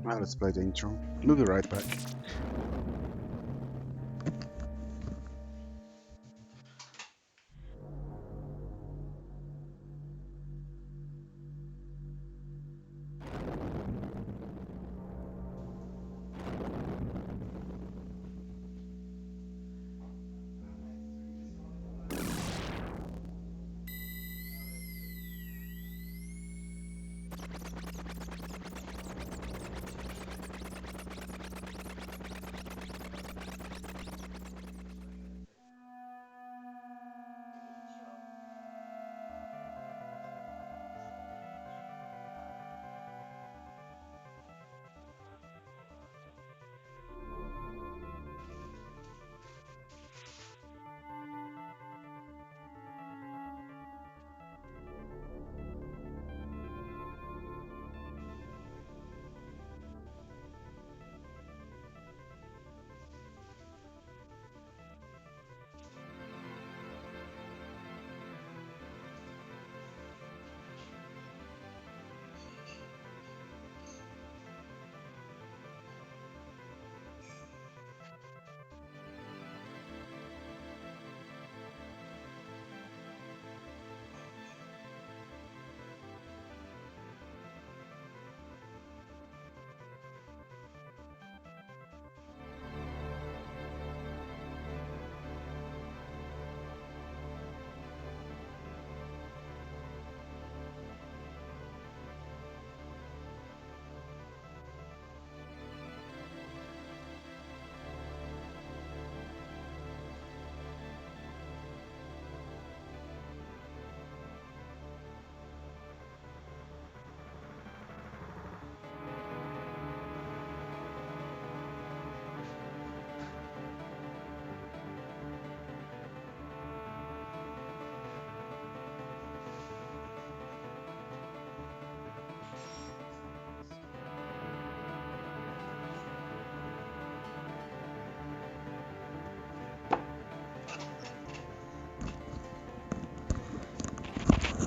Now let's play the intro. We'll be right back.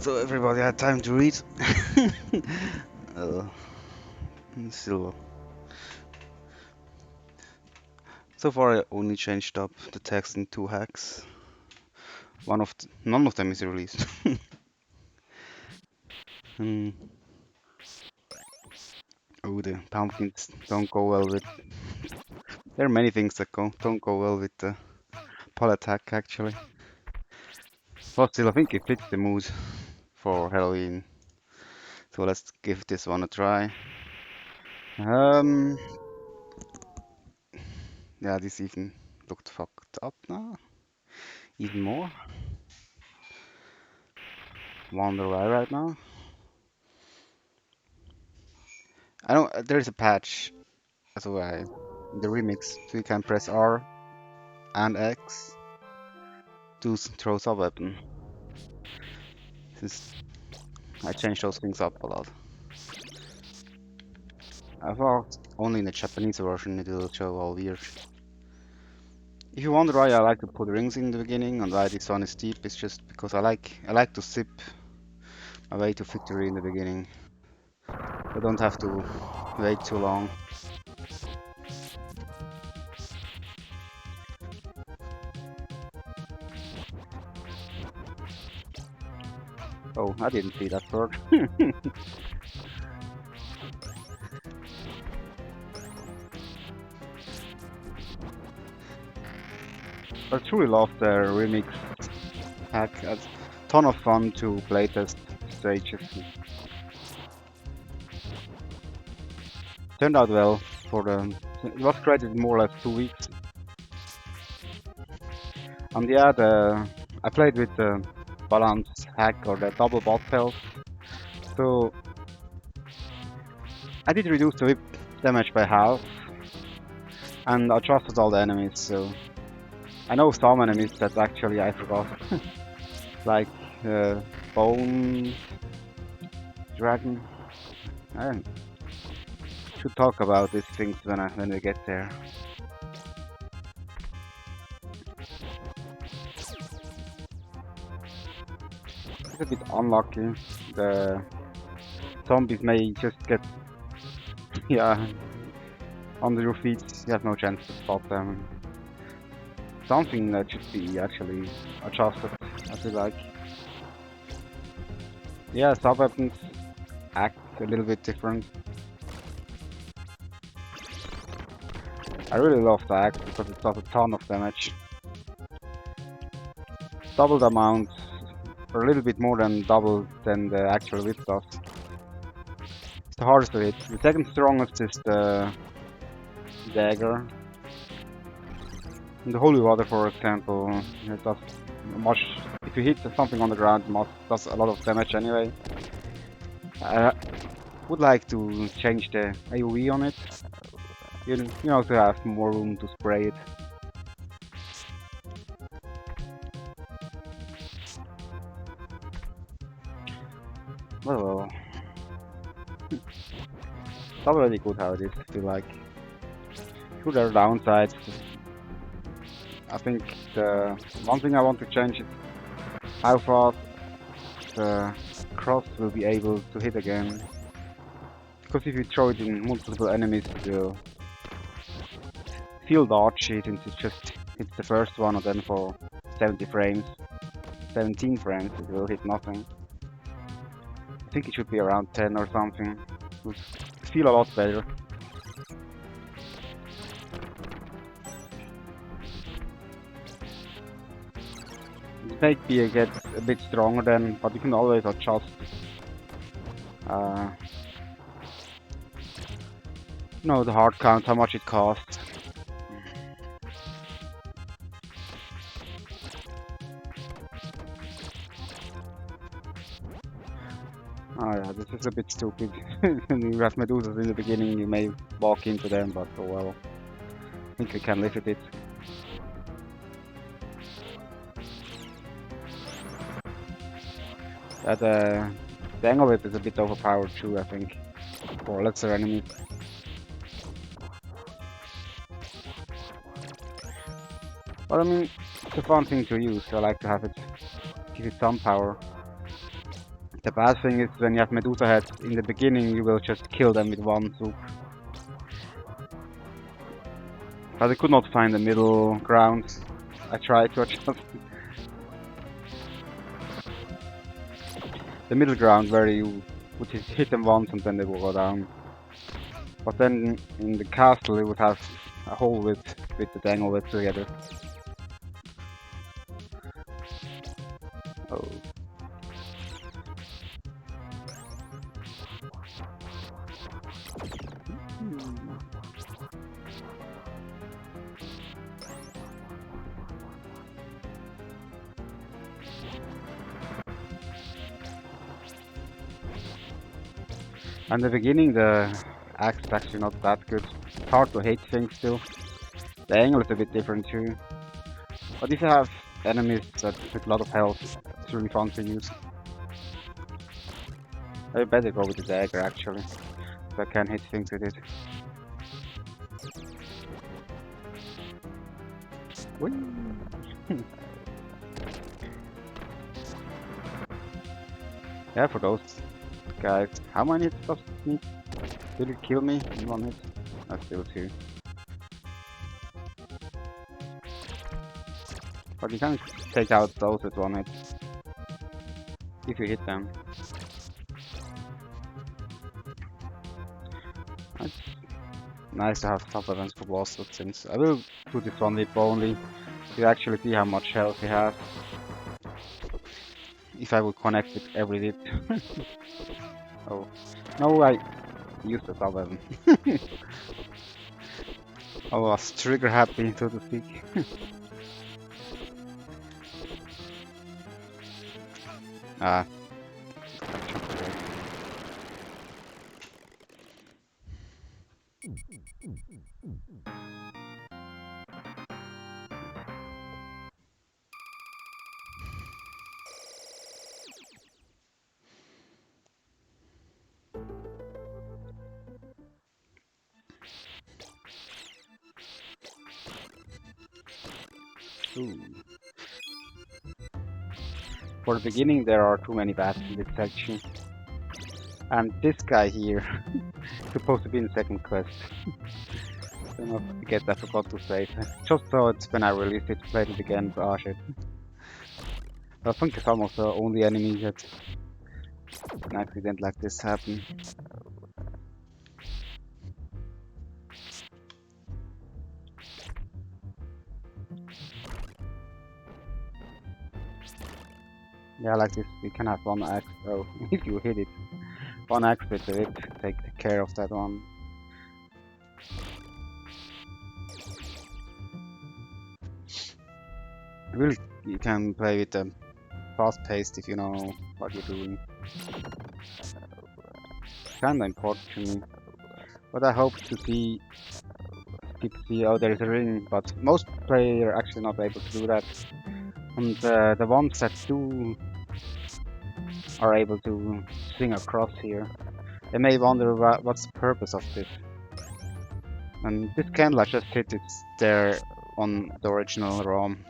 So everybody had time to read. uh, still. So far I only changed up the text in 2 hacks. None of them is released. Hmm. Oh, the pumpkins don't go well with. There are many things that don't go well with the palette hack actually. But still, I think it fits the mood for Halloween. So let's give this one a try. Um, yeah, this even looked fucked up now. Even more. Wonder why right now. I know there is a patch as well in the remix, so you can press R and X to throw sub weapon. Since I changed those things up a lot. I thought only in the Japanese version it will show all weird. If you wonder why I like to put rings in the beginning and why this one is deep, it's just because I like to zip my way to victory in the beginning. I don't have to wait too long. Oh, I didn't see that bird. I truly love the remix hack. It's a ton of fun to playtest stages. Turned out well for the. It was created more or less 2 weeks. And yeah, I played with the balance hack or the double bot health. So I did reduce the whip damage by half and adjusted all the enemies. So I know some enemies that actually I forgot, like Bone Dragon. I should talk about these things when we get there. It's a bit unlucky. The zombies may just get yeah under your feet, you have no chance to spot them. Something that should be actually adjusted, I feel like. Yeah, sub-weapons act a little bit different. I really love the axe because it does a ton of damage. Double the amount, or a little bit more than double than the actual whip does. It's the hardest to hit. The second strongest is the dagger. In the holy water, for example, it does much. If you hit something on the ground, it does a lot of damage anyway. I would like to change the AoE on it. You know, to have more room to spray it. Well, it's already good how it is, I feel like. Sure, there are downsides. I think the one thing I want to change is how fast the cross will be able to hit again. Because if you throw it in multiple enemies, it will feel dodgy since it just hits the first one, and then for 17 frames, it will hit nothing. I think it should be around 10 or something. It would feel a lot better. It might be gets a bit stronger then, but you can always adjust. The hard count, how much it costs. Oh yeah, this is a bit stupid. When you have Medusas in the beginning, you may walk into them, but oh well. I think we can live with it. The angle whip is a bit overpowered too, I think, for lesser enemies. But I mean, it's a fun thing to use, so I like to have it, give it some power. The bad thing is when you have Medusa heads in the beginning, you will just kill them with one swoop. But I could not find the middle ground. I tried to adjust the middle ground where you would hit them once and then they will go down. But then in the castle you would have a hole with the dangle whip together. Oh. In the beginning the axe is actually not that good. It's hard to hit things still. The angle is a bit different too. But if you have enemies that with a lot of health, it's really fun to use. I better go with the dagger actually, so I can hit things with it. Yeah, for those guys. How many hits does it need? Did it kill me in one hit? That's still 2. But you can take out those with 1 hit. If you hit them. It's nice to have top events for bosses, since I will do this 1 hit only to actually see how much health he has. If I would connect with every hit. Oh. No, I used the top weapon. I was trigger happy, so to speak. Ah. Ooh. For the beginning there are too many bats in this section. And this guy here is supposed to be in the second quest. Don't know if I guess I forgot to save. Just saw it when I released it, played it again, but oh shit. I think it's almost the only enemy that an accident like this happen. Yeah, like this, you can have one axe. Oh, if you hit it, one axe with it, take care of that one. Really, you can play with the fast paced if you know what you're doing. Kinda important to me. But I hope to see oh there is a ring, but most players are actually not able to do that. And the ones that do are able to swing across here. They may wonder what's the purpose of this. And this candle I just hit, it's there on the original ROM.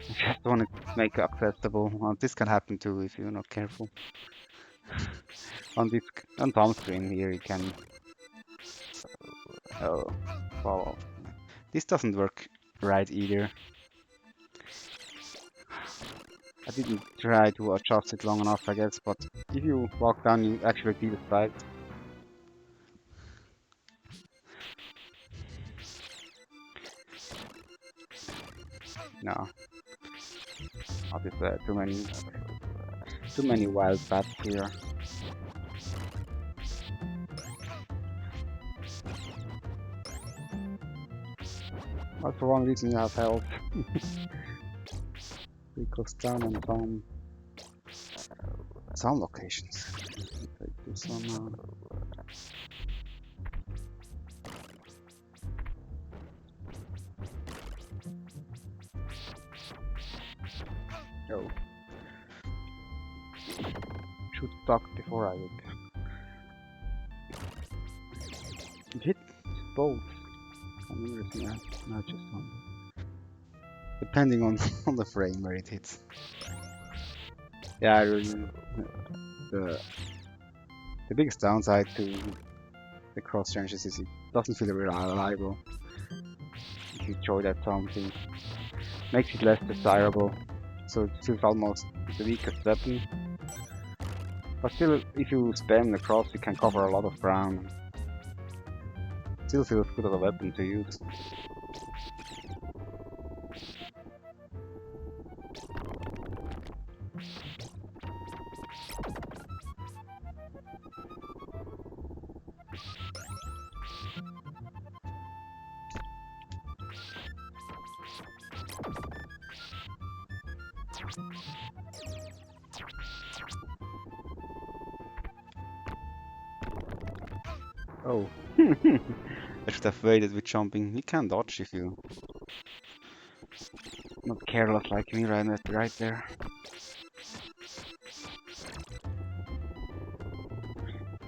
I just want to make it accessible. Well, this can happen too if you're not careful. On Tom screen here you can follow. This doesn't work right either. I didn't try to adjust it long enough, I guess, but if you walk down, you actually see the side. No, obviously too many wild bats here. That's for one reason you have health. It goes down on some locations. Take this one now. Oh. Should duck before I look. It hit both. Not just one. Depending on on the frame where it hits. Yeah, the biggest downside to the cross ranges is it doesn't feel reliable. If you throw that something, makes it less desirable. So it feels almost the weakest weapon. But still, if you spam the cross, you can cover a lot of ground. Still feels good as a weapon to use. Oh. I should have waited with jumping. You can dodge if you not careless like me right there.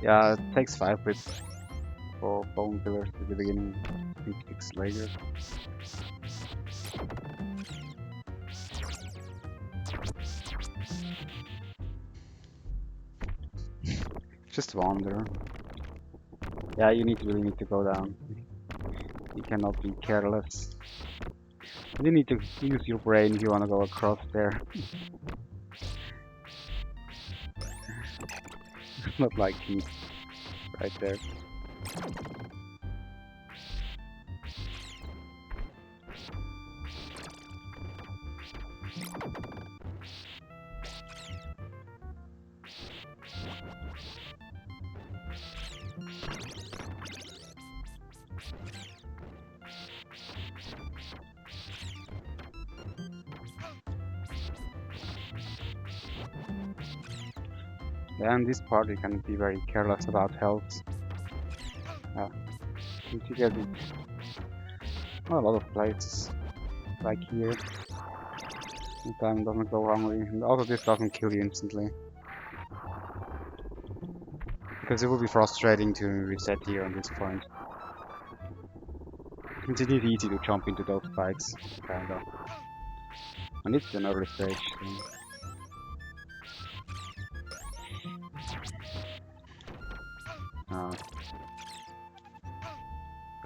Yeah, it takes 5 whips for bone pillars at the beginning. I think 6 later. Just wander. Yeah, you really need to go down. You cannot be careless. You need to use your brain if you want to go across there. It's not like me right there. Yeah, in this part you can be very careless about health. You can get it a lot of places, like here. The time doesn't go hungry, and also this doesn't kill you instantly. Because it would be frustrating to reset here on this point. Since it is easy to jump into those spikes, kinda. And it's an early stage, so.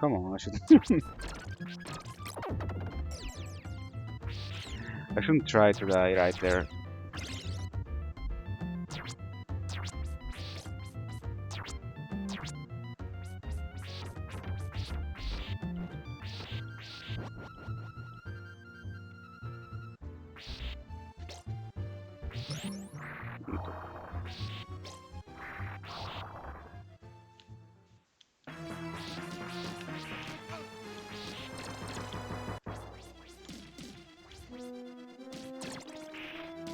Come on, I shouldn't try to die right there.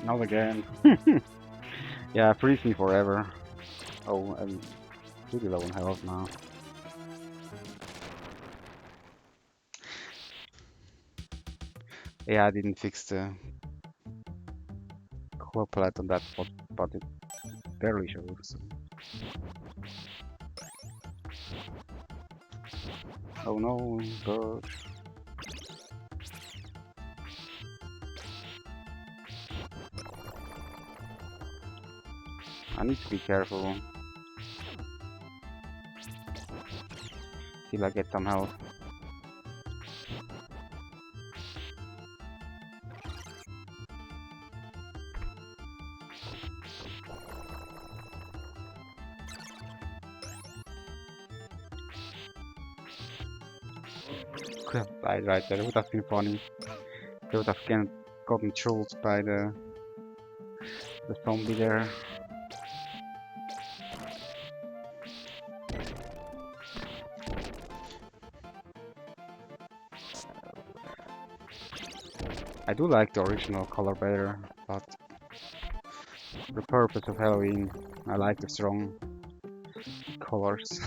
Not again. Yeah, freeze me forever. Oh, I'm pretty low on health now. Yeah, I didn't fix the core palette on that spot, but it barely shows. So. Oh no, bird. I need to be careful till I get some health. Could have died right there, it would have been funny. They would have gotten trolled by the zombie there. I do like the original color better, but for the purpose of Halloween, I like the strong colors.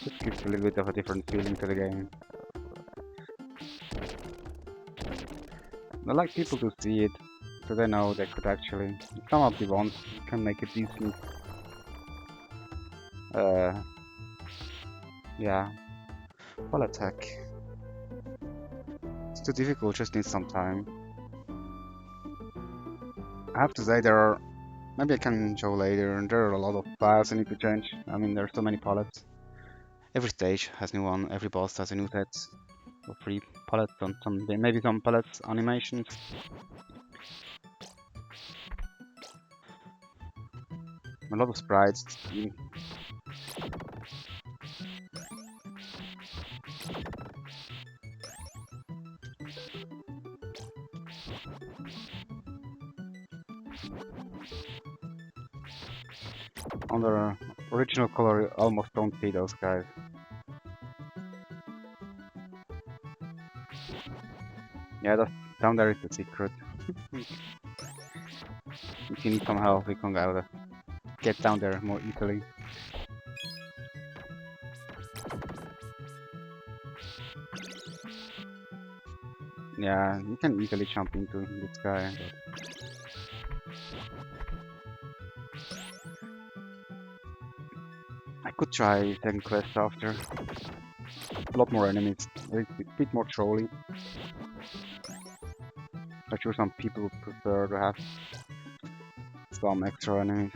Just gives a little bit of a different feeling to the game. I like people to see it, so they know they could actually, if somebody wants, can make a decent, yeah, ball attack. It's too difficult, just needs some time. I have to say there are, maybe I can show later, and there are a lot of files I need to change. I mean, there are so many palettes. Every stage has new one, every boss has a new set of 3 palettes, and maybe some palettes animations. A lot of sprites. On the original color, you almost don't see those guys. Yeah, that's, down there is the secret. If you need some help, we can get down there more easily. Yeah, you can easily jump into this guy. I could try second quest after. A lot more enemies, a bit more trolly. I'm sure some people would prefer to have some extra enemies.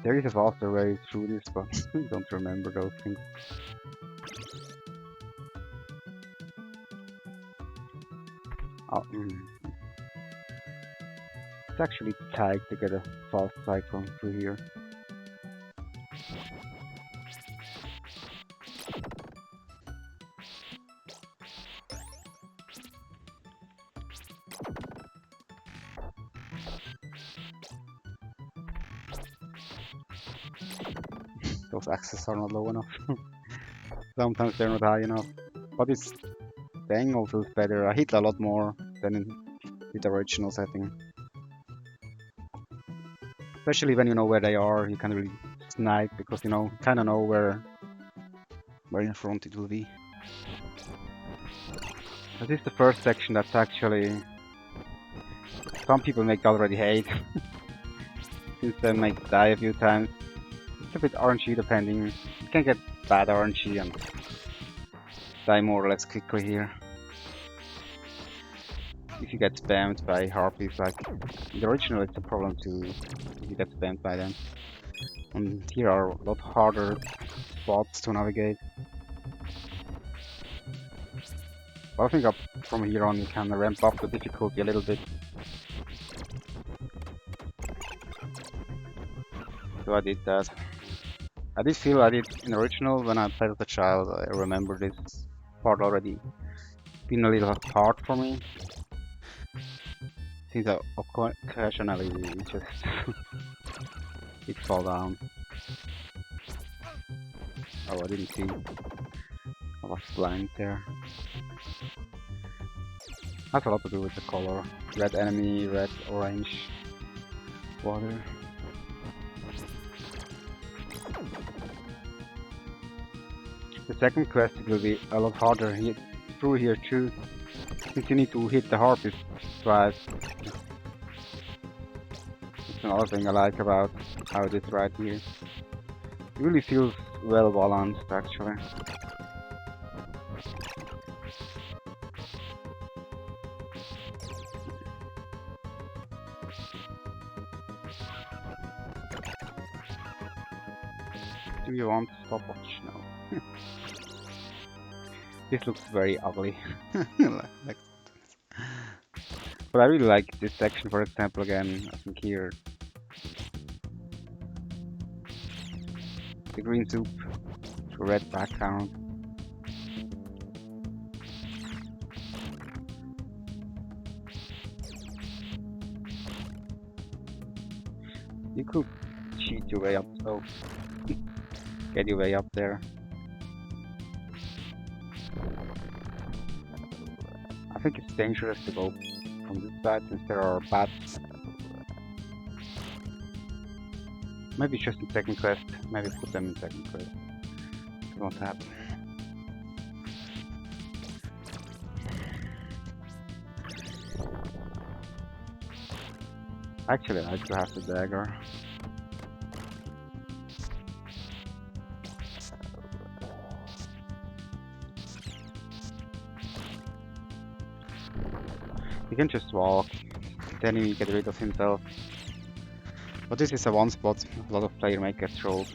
There is a faster way through this, but I don't remember those things. Oh, It's actually tight to get a fast cycle through here. Those axes are not low enough. Sometimes they're not high enough. But it's the angle feels better. I hit a lot more than in the original setting. Especially when you know where they are, you can really snipe because you kind of know where in front it will be. This is the first section that's actually some people make already hate since they might die a few times. It's a bit RNG depending. You can get bad RNG and die more or less quickly here. If you get spammed by harpies, like in the original, it's a problem too if you get spammed by them. And here are a lot harder spots to navigate. But I think from here on you can ramp up the difficulty a little bit. So I did that. I did feel I did in the original when I played as a child. I remember this part already being a little hard for me. Since I occasionally just it fall down. Oh, I didn't see. I was blind there. Has a lot to do with the color. Red enemy, red, orange, water. The second quest will be a lot harder through here too, since you need to hit the harpist twice. That's another thing I like about how it is right here. It really feels well balanced actually. Do you want stopwatch? No. This looks very ugly. But I really like this section, for example, again, I think here. The green soup to red background. You could cheat your way up, so get your way up there. I think it's dangerous to go from this side since there are bats. Maybe just in second quest. Maybe put them in second quest. It won't happen. Actually, I like to have the dagger. You can just walk, then he get rid of himself. But this is a one spot, a lot of players might get trolled.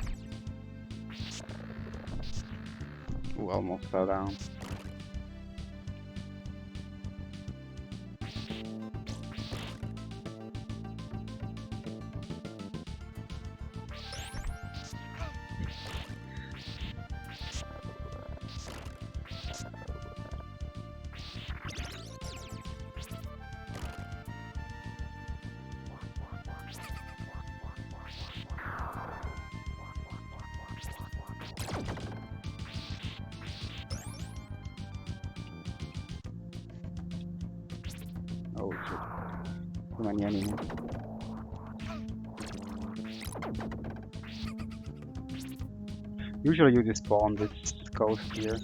Ooh, almost fell down. Oh shit, too many enemies. Usually you despawn this ghost here.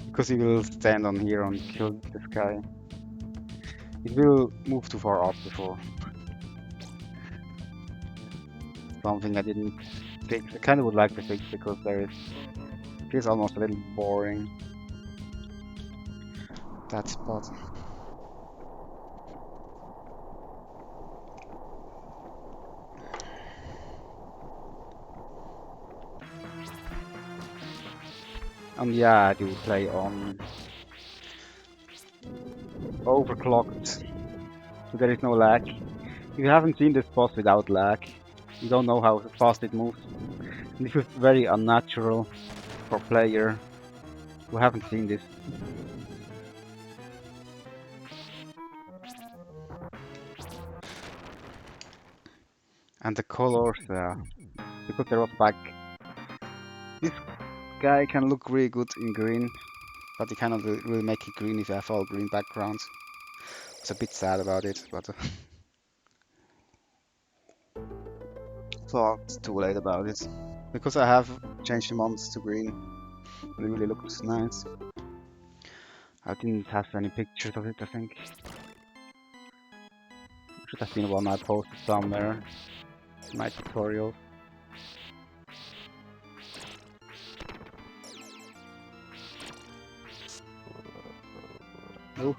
Because he will stand on here and kill this guy. It will move too far up before. Something I didn't fix. I kinda would like to fix because it feels almost a little boring. That spot. And yeah, I do play on overclocked, so there is no lag. If you haven't seen this boss without lag, you don't know how fast it moves. And this is very unnatural for player who haven't seen this. And the colors, because there was back. This guy can look really good in green, but you cannot really make it green if you have all green backgrounds. It's a bit sad about it, but thought too late about it. Because I have changed the months to green. It really looks nice. I didn't have any pictures of it, I think. Should have been one I posted somewhere. My tutorial. Oh,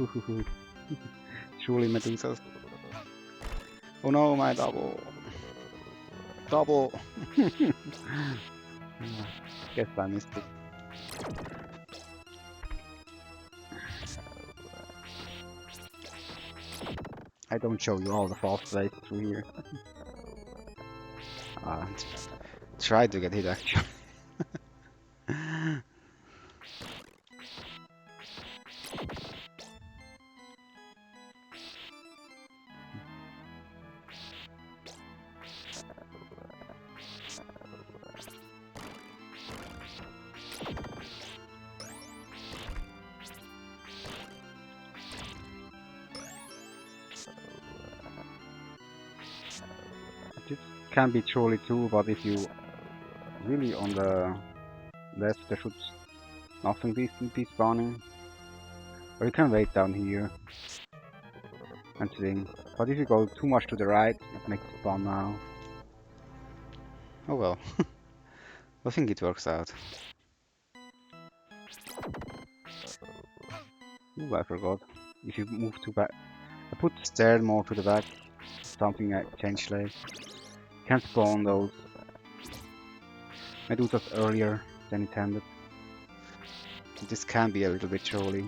truly Medusas. Oh no, my double. Double! Guess I missed it. I don't show you all the fast ways through here. Uh, try to get hit actually. This can be trolly too, but if you really on the left, there should nothing be spawning. Or you can wait down here and swing. But if you go too much to the right, it makes it spawn now. Oh well. I think it works out. Ooh, I forgot. If you move to back, I put the stair more to the back. Something I changed late. You can spawn those medusas earlier than intended. This can be a little bit trolly.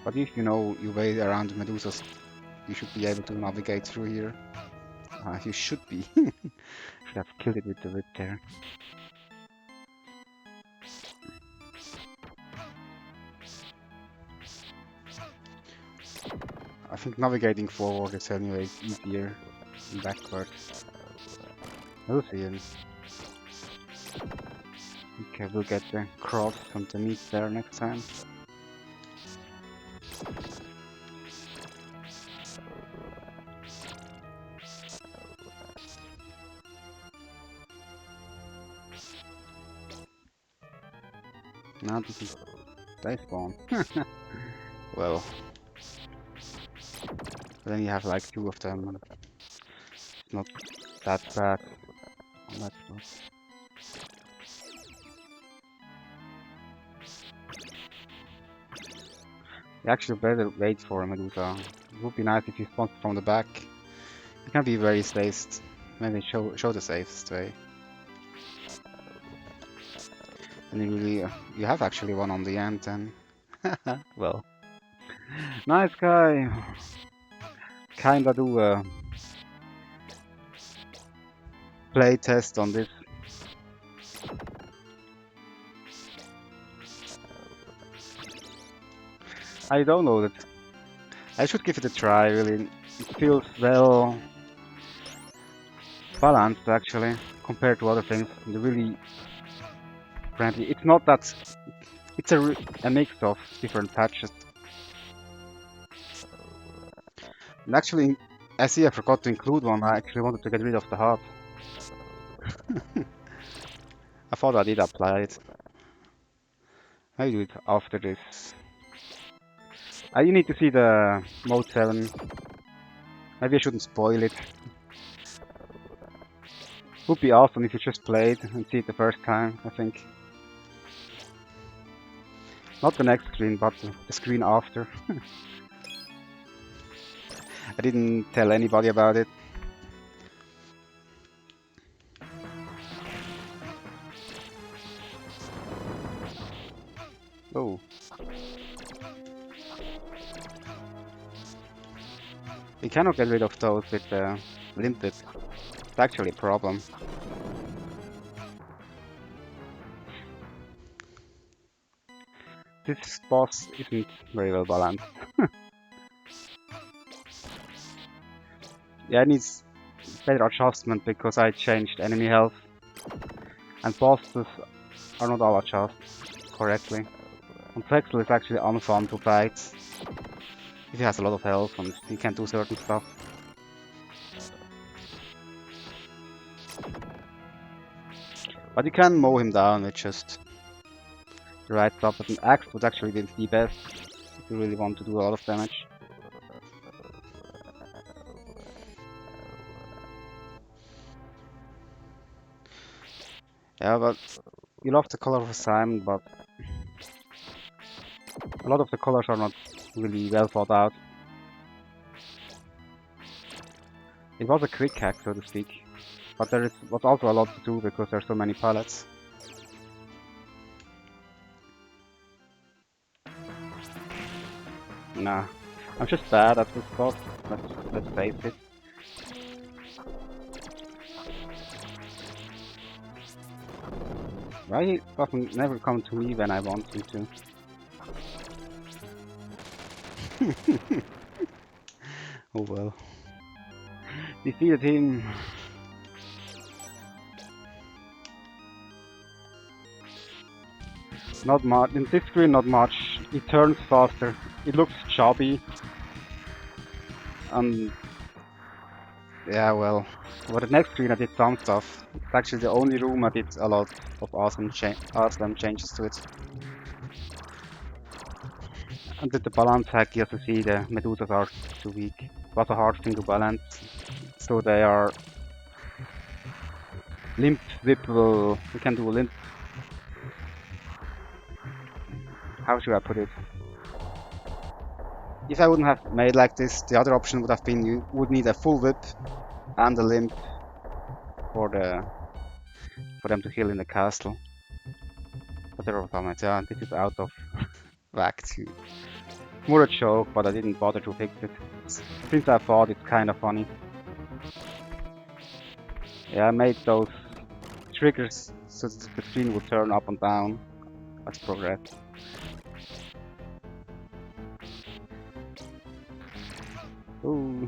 But if you know your way around the medusas, you should be able to navigate through here. You should be. Should have killed it with the whip there. I think navigating forward is anyway easier than backwards. We'll see. Okay, we'll get the cross and the meat there next time. Now this is they spawn. Well, then you have like two of them. It's not that bad on that spot. You actually better wait for a Medusa. It would be nice if you spawned from the back. You can be very spaced. Maybe show the safest way. And you really you have actually one on the end then. Well, nice guy. Kinda do a play test on this. I don't know that. I should give it a try. Really, it feels well balanced actually compared to other things. They're really friendly. It's not that. It's a mix of different patches. And actually, I see I forgot to include one. I actually wanted to get rid of the heart. I thought I did apply it. I'll do it after this. You need to see the mode 7. Maybe I shouldn't spoil it. Would be awesome if you just played and see it the first time, I think. Not the next screen, but the screen after. I didn't tell anybody about it. Oh. We cannot get rid of those with limpet. It's actually a problem. This boss isn't very well balanced. Yeah, it needs better adjustment because I changed enemy health. And bosses are not all adjusted correctly. On Plexel it's actually unfun to fight. If he has a lot of health and he can do certain stuff. But you can mow him down with just the right stuff, but an axe would actually be the best if you really want to do a lot of damage. Yeah, but you love the color of Simon, but a lot of the colors are not really well thought out. It was a quick hack, so to speak. But was also a lot to do because there's so many pallets. Nah, I'm just bad at this spot. Let's face it. Why he doesn't never come to me when I want him to? Oh well. Defeated him. Not much. In this screen, not much. It turns faster. It looks chubby. And yeah, well. For the next screen, I did some stuff. It's actually the only room I did a lot of awesome changes to it. And with the balance hack, you have to see the Medusas are too weak. It was a hard thing to balance. So they are limp whippable. We can do a limp. How should I put it? If I wouldn't have made like this, the other option would have been you would need a full whip and a limp for them to heal in the castle. But there was comments, yeah, this is out of whack too. More a joke, but I didn't bother to fix it. Since I thought it's kinda funny. Yeah, I made those triggers so that the screen would turn up and down as progress. Ooh.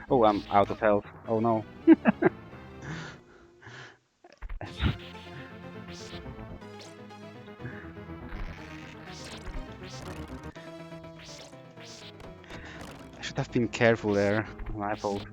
Oh, I'm out of health. Oh no. I should have been careful there. My fault.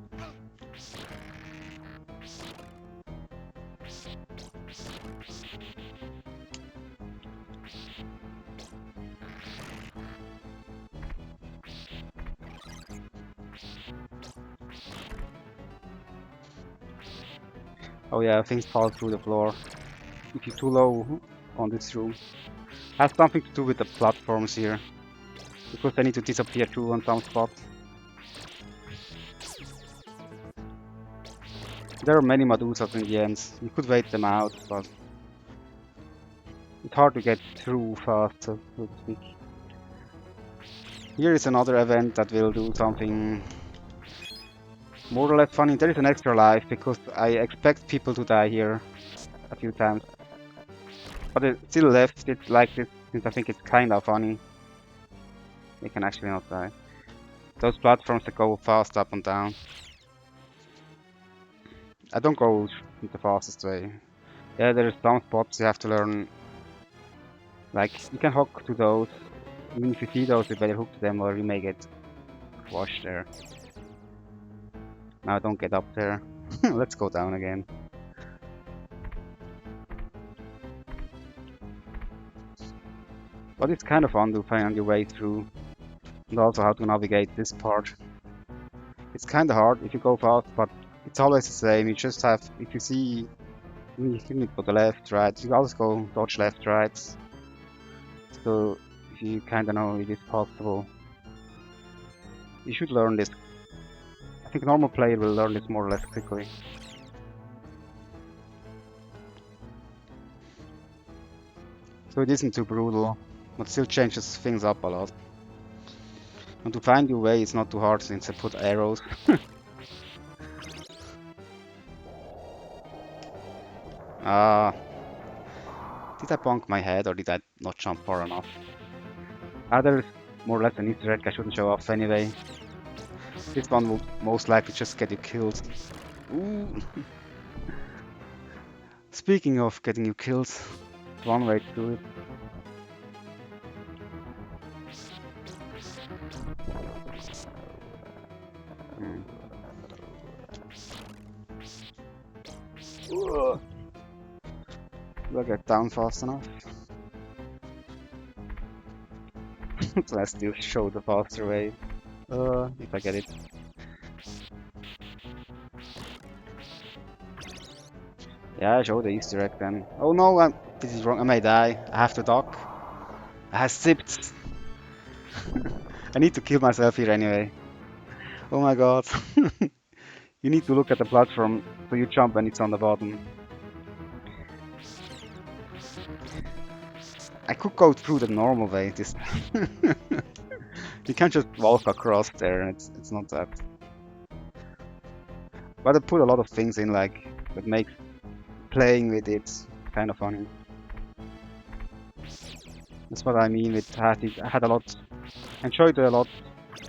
Oh yeah, things fall through the floor. If you're too low on this room. Has something to do with the platforms here. Because they need to disappear too on some spots. There are many Medusas in the end. You could wait them out, but it's hard to get through fast, so to speak. Here is another event that will do something more or less funny. There is an extra life because I expect people to die here a few times. But I still left it like this since I think it's kinda funny. They can actually not die. Those platforms that go fast up and down. I don't go the fastest way. Yeah, there's some spots you have to learn. Like, you can hook to those. I mean, if you see those, you better hook to them or you may get washed there. Now don't get up there. Let's go down again. But it's kind of fun to find your way through. And also how to navigate this part. It's kind of hard if you go fast, but it's always the same. You just have, if you see, you need to go to left, right. You always go dodge left, right. So if you kind of know it is possible, you should learn this. I think a normal player will learn this more or less quickly. So it isn't too brutal, but still changes things up a lot. And to find your way is not too hard since I put arrows. Ah, did I bonk my head or did I not jump far enough? There's more or less an Easter egg I shouldn't show off anyway. This one will most likely just get you killed. Ooh. Speaking of getting you killed, one way to do it. Do I get down fast enough? So I still show the faster way. If I get it. Yeah, I show the Easter egg then. Oh no, this is wrong. I may die. I have to dock. I have sipped. I need to kill myself here anyway. Oh my god. You need to look at the platform, so you jump when it's on the bottom. I could go through the normal way this time. You can't just walk across there, it's not that. But I put a lot of things in, like, that makes playing with it kind of funny. That's what I mean with I had a lot, enjoyed a lot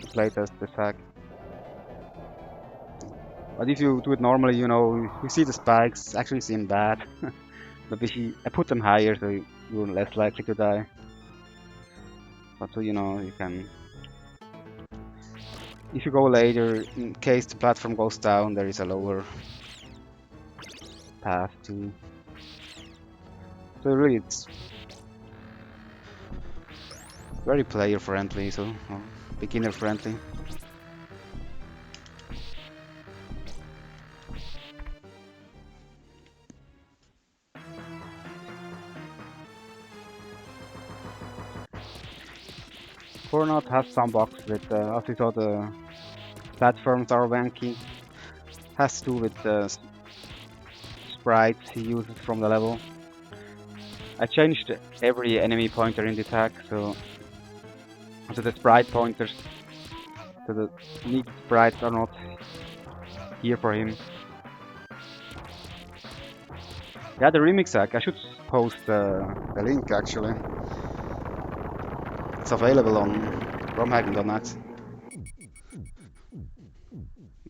to play this hack. But if you do it normally, you know, you see the spikes, actually seem bad. But I put them higher, so you're less likely to die. But so you know, you can. If you go later, in case the platform goes down, there is a lower path too. So really, it's very player friendly, so or beginner friendly. Fortnite has some bugs with, as you saw, the platforms are wanky. Has to do with the sprites he uses from the level. I changed every enemy pointer in this hack, so the sprite pointers, so the neat sprites are not here for him. Yeah, the remix hack, I should post the link actually. It's available on romhacking.net.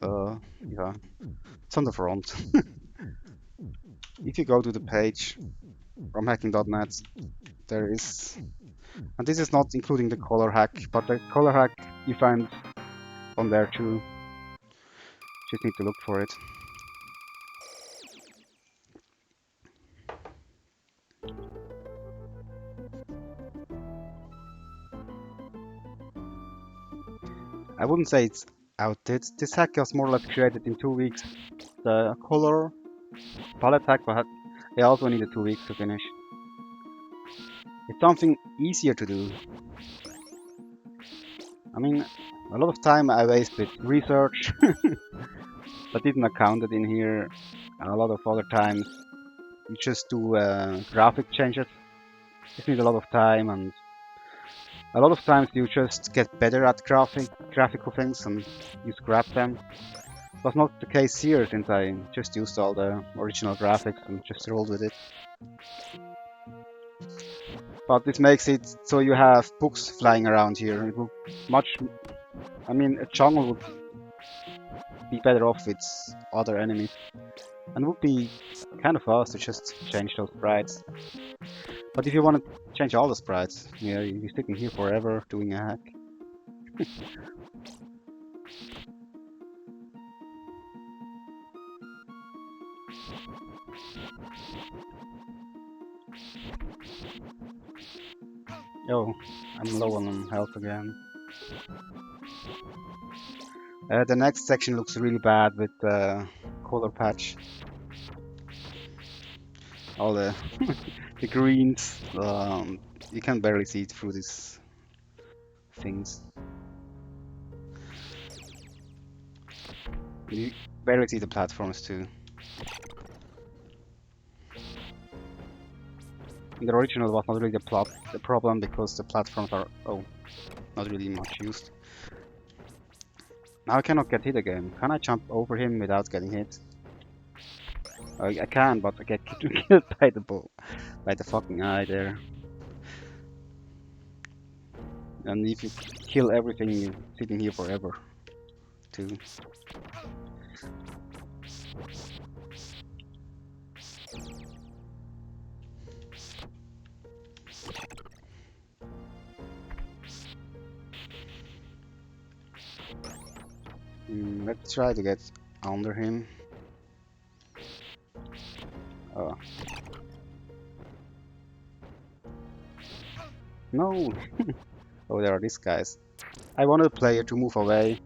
Yeah, it's on the front. If you go to the page, romhacking.net, there is, and this is not including the color hack, but the color hack you find on there too. Just need to look for it. I wouldn't say it's outdated. This hack was more or less created in 2 weeks. The color palette hack, I also needed 2 weeks to finish. It's something easier to do. I mean, a lot of time I wasted research that didn't account it in here. And a lot of other times you just do graphic changes. This needs a lot of time, and a lot of times you just get better at graphical things and you scrap them. Was not the case here, since I just used all the original graphics and just rolled with it. But this makes it so you have books flying around here. It would I mean, a jungle would be better off with other enemies. And it would be kind of fast to just change those sprites. But if you want to change all the sprites, yeah, you'll be sticking here forever doing a hack. Oh, I'm low on health again. The next section looks really bad with the color patch. All the the greens, you can barely see it through these things. You barely see the platforms too. In the original was not really the problem, because the platforms are not really much used. Now I cannot get hit again. Can I jump over him without getting hit? I can, but I get killed by the ball, by the fucking eye there. And if you kill everything, you're sitting here forever, too. Let's try to get under him. Oh. No! Oh, there are these guys. I wanted the player to move away,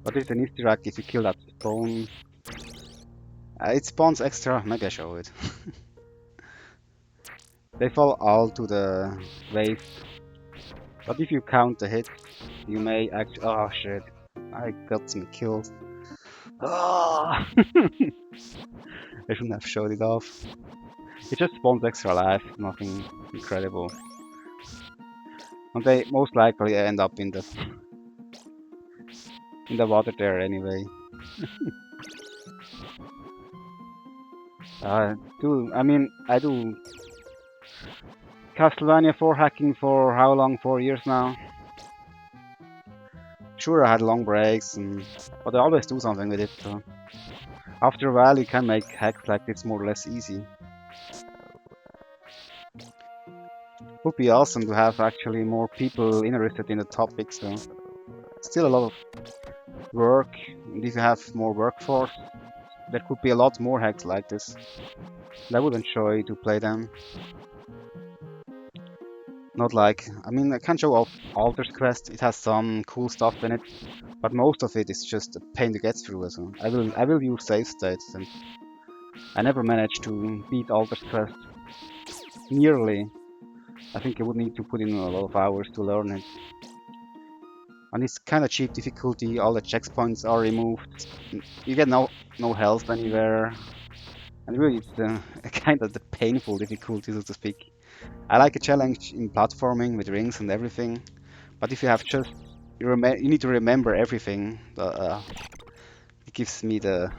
but it's an Easter egg if you kill that spawn. It spawns extra, maybe I show it. They fall all to the waist. But if you count the hits, you may actually. Oh shit, I got some kills. Ah! I shouldn't have showed it off. It just spawns extra life, nothing incredible. And they most likely end up in the water there anyway. I do Castlevania 4 hacking for how long? 4 years now. Sure, I had long breaks, but I always do something with it. So after a while, you can make hacks like this more or less easy. Would be awesome to have actually more people interested in the topic. So still a lot of work, and if you have more workforce, there could be a lot more hacks like this. And I would enjoy to play them. Not like, I can show off Alter's Quest, it has some cool stuff in it, but most of it is just a pain to get through as well. I will use save states, and I never managed to beat Alter's Quest. Nearly. I think I would need to put in a lot of hours to learn it. And it's kinda cheap difficulty, all the checkpoints are removed, you get no health anywhere, and really it's kinda the painful difficulty, so to speak. I like a challenge in platforming with rings and everything, but if you have just you need to remember everything. It gives me the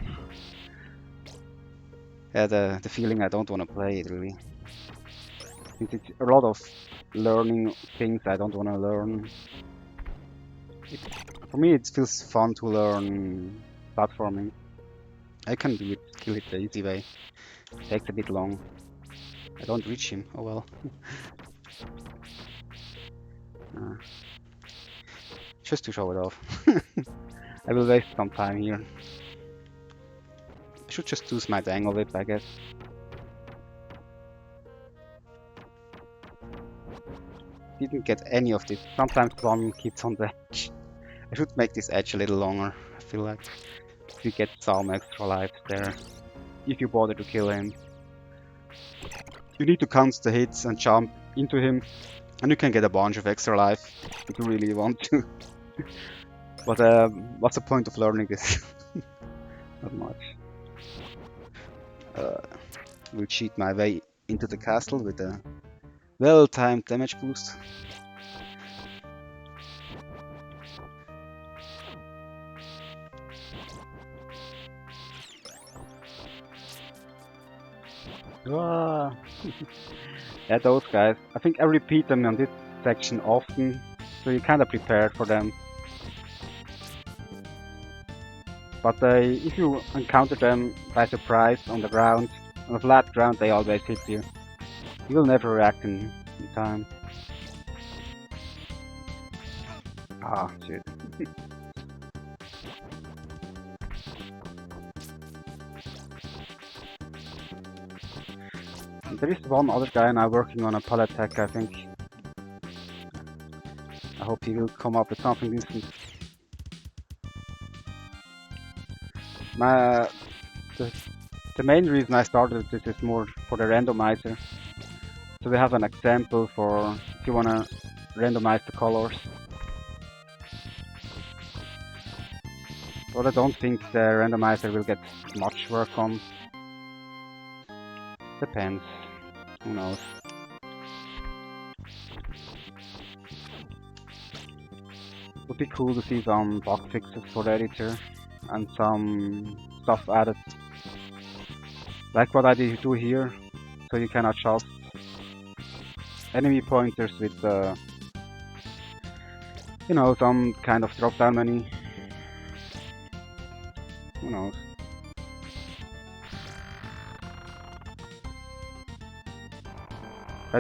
feeling I don't want to play it really. Since it's a lot of learning things I don't want to learn. For me, it feels fun to learn platforming. I can kill it the easy way. It takes a bit long. I don't reach him. Oh well. Just to show it off. I will waste some time here. I should just use my dangle whip, I guess. Didn't get any of this. Sometimes one keeps on the edge. I should make this edge a little longer. I feel like you get some extra lives there. If you bother to kill him. You need to count the hits and jump into him. And you can get a bunch of extra life if you really want to. But what's the point of learning this? Not much. Will cheat my way into the castle with a well-timed damage boost. Ah. Yeah, those guys. I think I repeat them on this section often, so you're kinda prepared for them. But if you encounter them by surprise on the ground, on the flat ground, they always hit you. You will never react in time. Ah, shit. There is one other guy now working on a pallet tech, I think. I hope he will come up with something decent. The main reason I started this is more for the randomizer. So we have an example for if you wanna randomize the colors. But I don't think the randomizer will get much work on. Depends. Who knows? Would be cool to see some bug fixes for the editor and some stuff added. Like what I do here, so you can adjust enemy pointers with some kind of drop down menu. Who knows?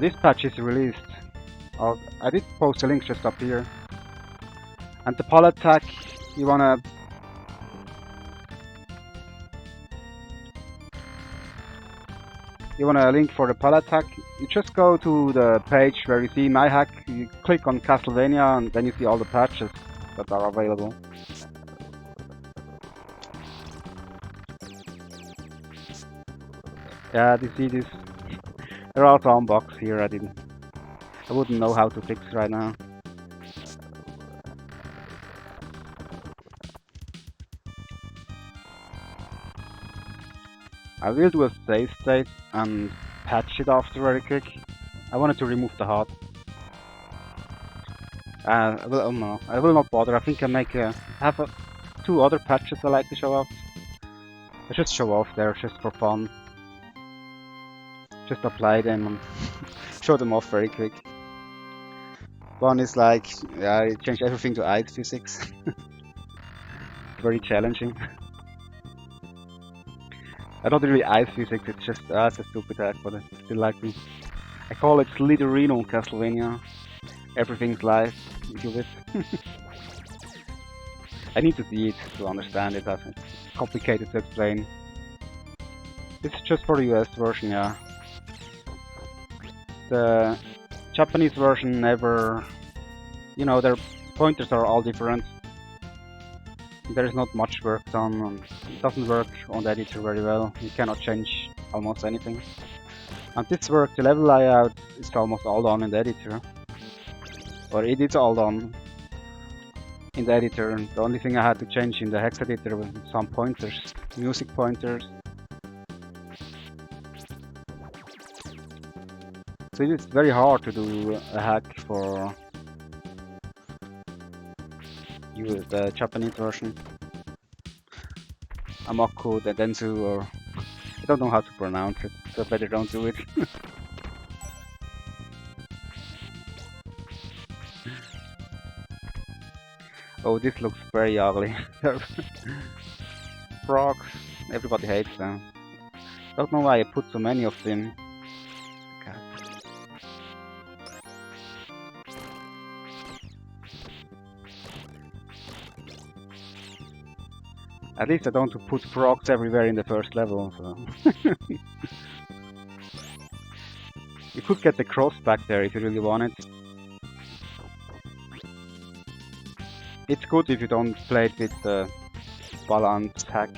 This patch is released. I did post a link just up here. And the pallet tag, you wanna link for the pallet tag, you just go to the page where you see my hack, you click on Castlevania and then you see all the patches that are available. Yeah, you see this? There are some bugs here I wouldn't know how to fix right now. I will do a save state and patch it after very quick. I wanted to remove the HUD. No, I will not bother. I think I have two other patches I like to show off. I just show off there just for fun. Just apply them and show them off very quick. One is like, yeah, I changed everything to ice physics. Very challenging. I don't really ice physics, it's just it's a stupid hack, but I still like it. I call it Sliderino Castlevania. Everything's live, if you wish. I need to see it to understand it, as it's complicated to explain. It's just for the US version, yeah. The Japanese version never... You know, their pointers are all different. There is not much work done, and it doesn't work on the editor very well. You cannot change almost anything. And this work, the level layout, is almost all done in the editor. Or it is all done in the editor. The only thing I had to change in the hex editor was some pointers, music pointers. So it is very hard to do a hack for the Japanese version. Amaku, the Densu, or I don't know how to pronounce it, so better don't do it. Oh, this looks very ugly. Frogs, everybody hates them. Don't know why I put so many of them. At least I don't put frogs everywhere in the first level, so... You could get the cross back there if you really want it. It's good if you don't play it with the balance hack.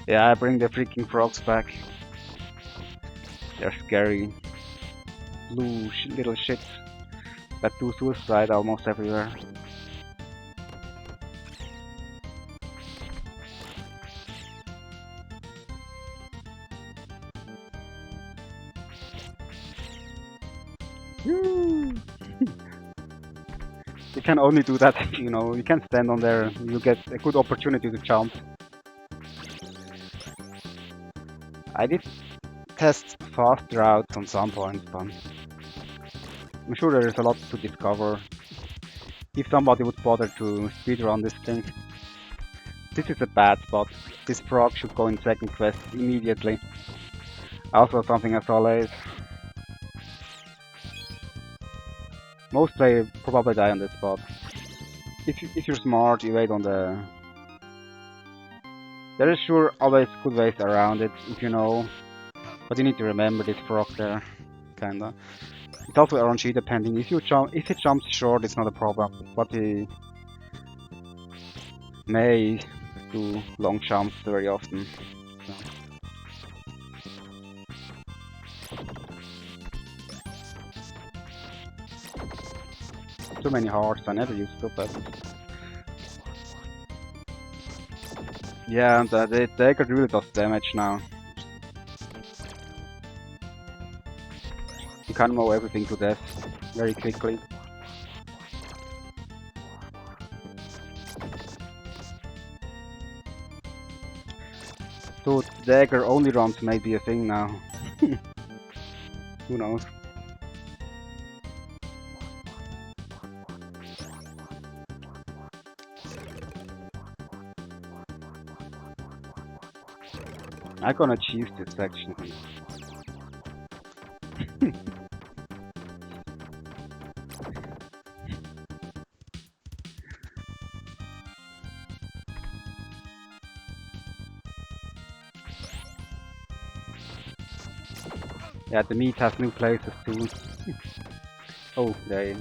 Yeah, I bring the freaking frogs back. They're scary. Blue little shits that do suicide almost everywhere. You can only do that, you know, you can stand on there, you get a good opportunity to jump. I did test fast routes on some points, but I'm sure there is a lot to discover if somebody would bother to speedrun this thing. This is a bad spot. This frog should go in second quest immediately. Also something I saw late. Most players probably die on this spot. If you're smart, you wait on the... There is sure always good ways around it, if you know. But you need to remember this frog there, kinda. It's also RNG depending. If it jumps short, it's not a problem. But he may do long jumps very often. So. Too many hearts, I never used to but... Yeah, and the dagger really does damage now. You can mow everything to death very quickly. So dagger only runs may be a thing now. Who knows? I'm gonna choose this section. Yeah, the meat has new places too. Oh, there.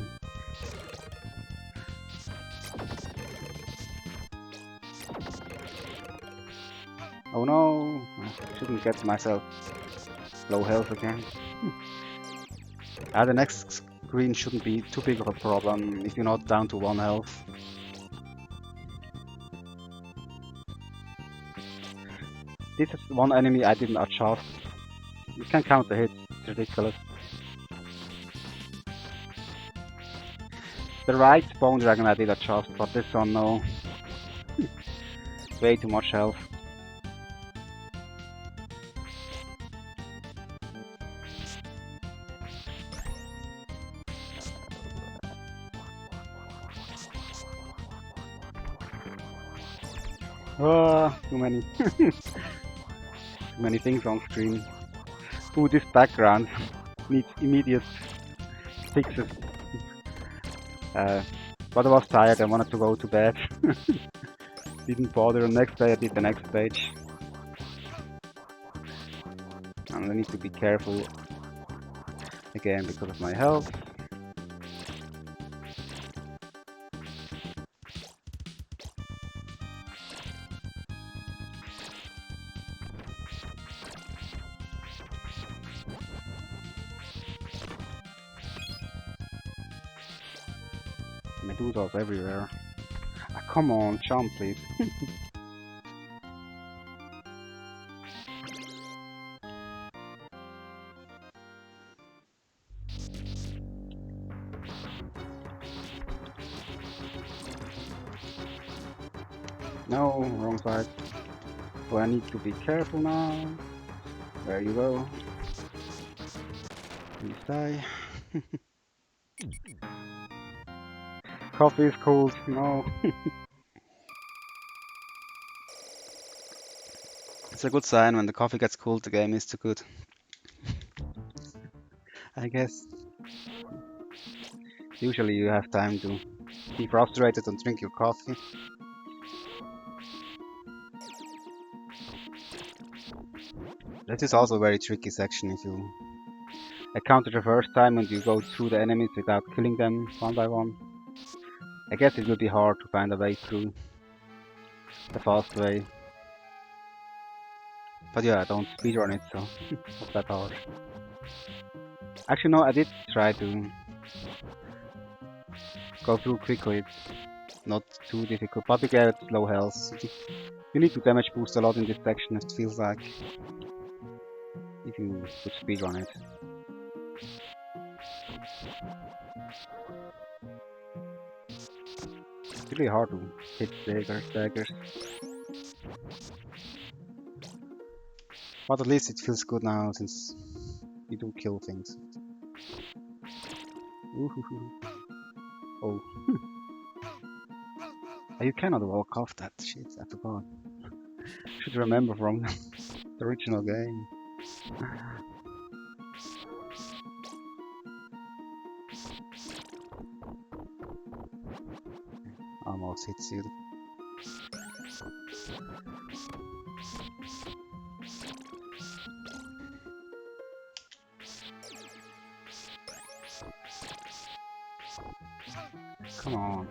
Oh no, I shouldn't get myself low health again. The next screen shouldn't be too big of a problem if you're not down to 1 health. This is one enemy I didn't adjust. You can count the hits, it's ridiculous. The right Bone Dragon I did adjust, but this one no. Way too much health. Too many. Too many things on screen. Ooh, this background needs immediate fixes. But I was tired, I wanted to go to bed. Didn't bother. The next day I did the next stage. And I need to be careful again because of my health. Medusas everywhere. Ah, come on, jump please. No, wrong side. So I need to be careful now. There you go. Please die. Coffee is cold. No. It's a good sign when the coffee gets cold, the game is too good. I guess. Usually you have time to be frustrated and drink your coffee. This is also a very tricky section if you encounter the first time and you go through the enemies without killing them one by one. I guess it will be hard to find a way through the fast way. But yeah, I don't speedrun it, so not that hard. Actually no, I did try to go through quickly. It's not too difficult, but you get low health. You need to damage boost a lot in this section, it feels like, if you could speedrun it. It's really hard to hit daggers. But at least it feels good now, since you do kill things. Oh. You cannot walk off that shit, I forgot. Should remember from the original game. Almost hits you. Come on.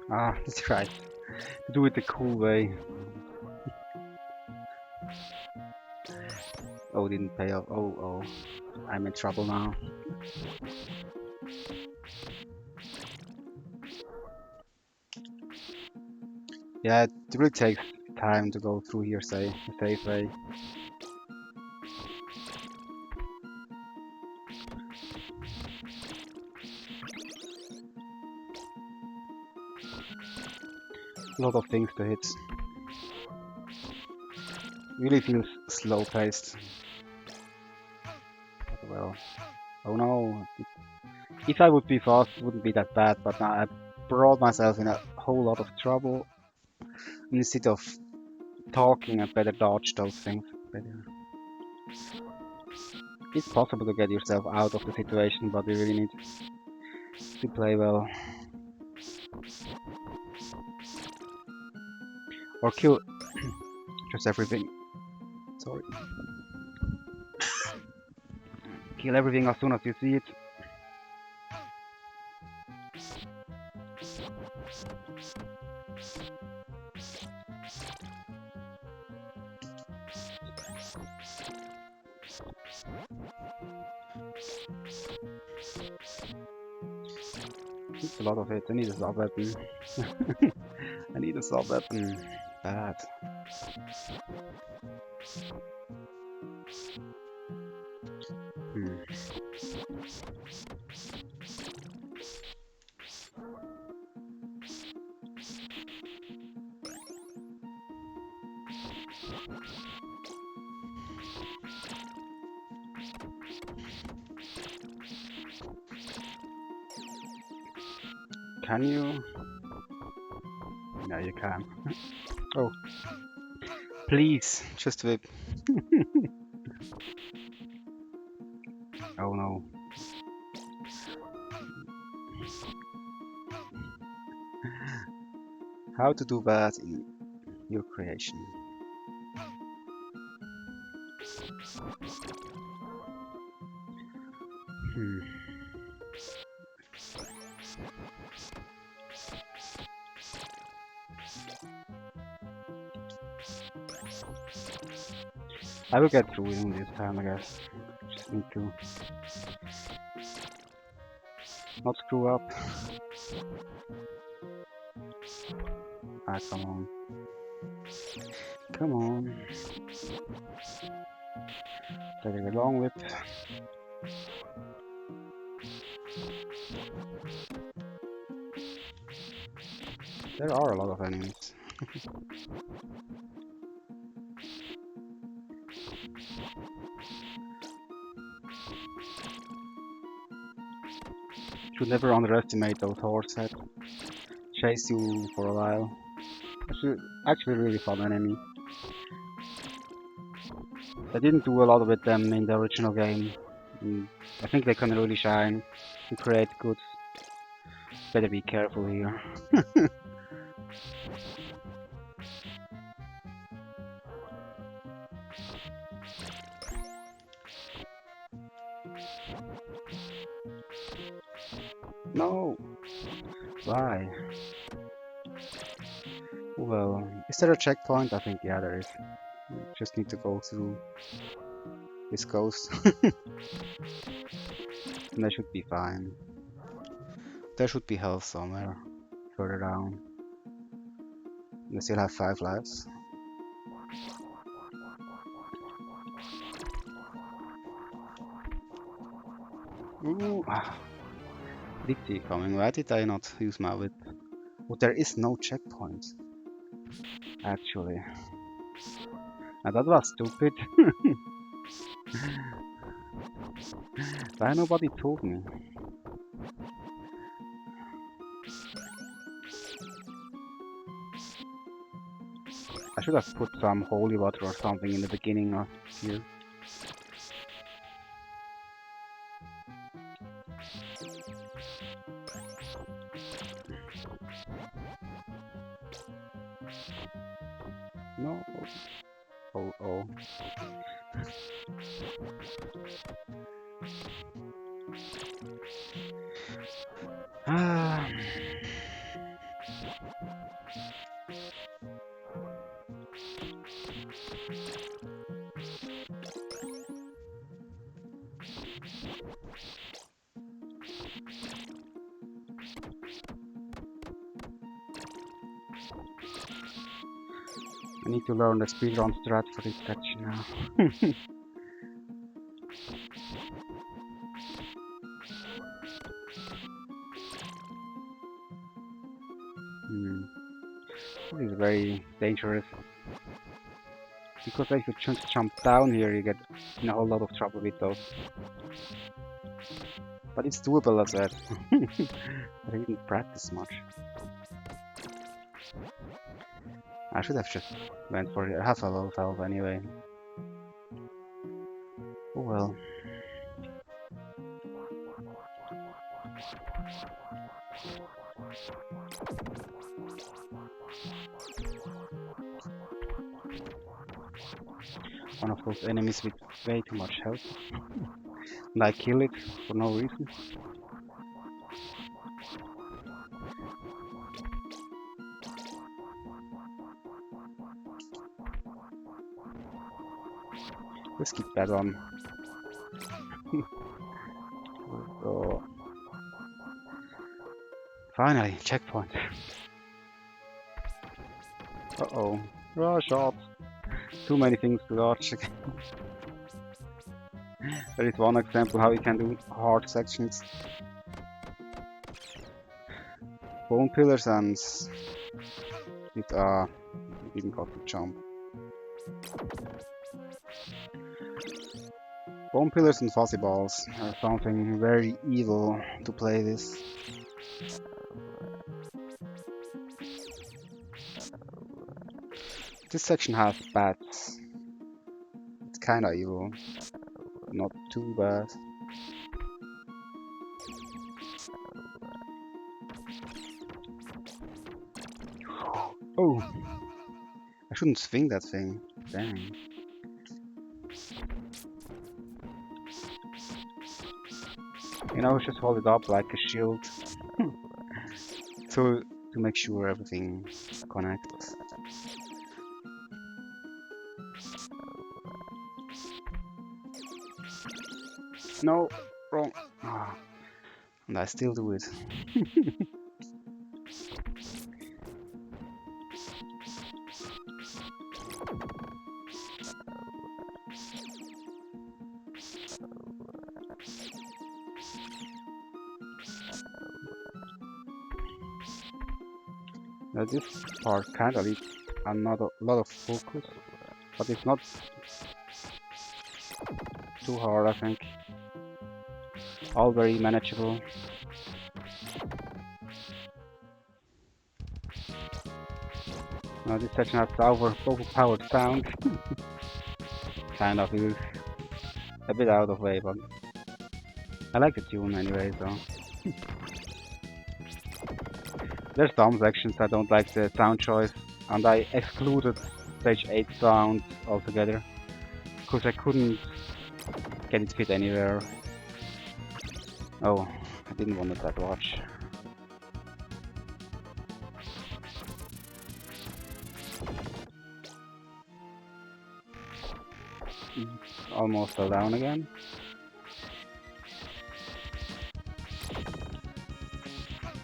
Ah, that's right. To do it the cool way. Oh, didn't pay off. Oh. I'm in trouble now. Yeah, it really takes time to go through here, say, a safe way. A lot of things to hit. Really feels slow paced. Well, oh no. If I would be fast, it wouldn't be that bad, but now I brought myself in a whole lot of trouble. Instead of talking, I better dodge those things. It's possible to get yourself out of the situation, but you really need to play well. Or kill just everything. Sorry. Kill everything as soon as you see it. It's a lot of it. I need a sub weapon. I need a sub weapon. Bad. Hmm. Can you? No, you can. Oh, please, just whip. Oh no. How to do that in your creation? Hmm. I will get through in this time, I guess. Just need to not screw up. Ah, come on. Come on. Take a long whip. There are a lot of enemies. Should never underestimate those horseheads. Chase you for a while. Actually really fun enemy. They didn't do a lot with them in the original game. I think they can really shine and create good. Better be careful here. No! Why? Well, is there a checkpoint? I think yeah, there is. Just need to go through this ghost. And I should be fine. There should be health somewhere further down. And I still have 5 lives. Ooh! Did see coming. Why did I not use my whip? Oh, there is no checkpoint. Actually. Now that was stupid. Why nobody told me? I should have put some holy water or something in the beginning of here. No. Oh, oh. Ah. I need to learn the speedrun strat for this section now. This is very dangerous. Because if you just jump down here, you get in a whole lot of trouble with those. But it's doable, as I said. I didn't practice much. I should have just went for it. I have a lot of health anyway. Oh well. One of those enemies with way too much health. And I kill it for no reason. We skip that one. So, finally, checkpoint. Uh-oh. Raw shot. Too many things to dodge. There is one example how you can do hard sections. Bone pillars and it didn't got to jump. Bone pillars and fuzzy balls are something very evil to play this. This section has bats. It's kinda evil. Not too bad. Oh! I shouldn't swing that thing. Dang. You know, just hold it up like a shield. to make sure everything connects. No! Wrong! Ah, and I still do it. Now this part kinda needs another lot of focus, but it's not too hard, I think. All very manageable. Now this section has overpowered sound. Kind of is a bit out of way, but I like the tune anyway, so. There's some sections I don't like the sound choice, and I excluded stage 8 sound altogether, because I couldn't get it fit anywhere. Oh, I didn't want that watch. Almost fell down again.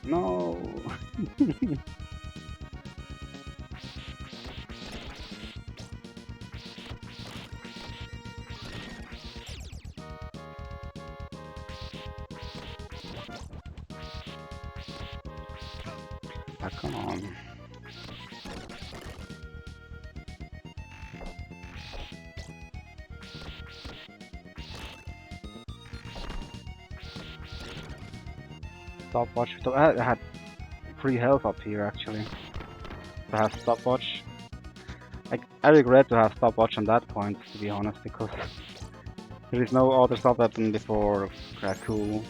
No! Ah, come on. Stopwatch. I had free health up here actually. To have stopwatch. I regret to have stopwatch on that point, to be honest, because there is no other stop weapon before Krakow.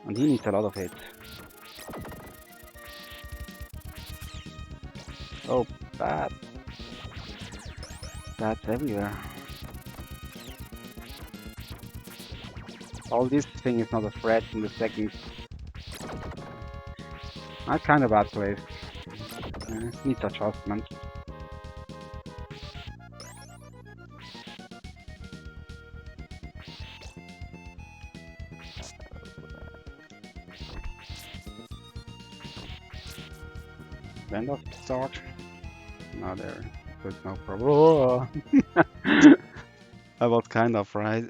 And he needs a lot of hits. Oh, bad. That's everywhere. All this thing is not a threat in the second. That's kind of bad place. Needs adjustment. End of start. Now there's no problem. Oh. I was kind of afraid.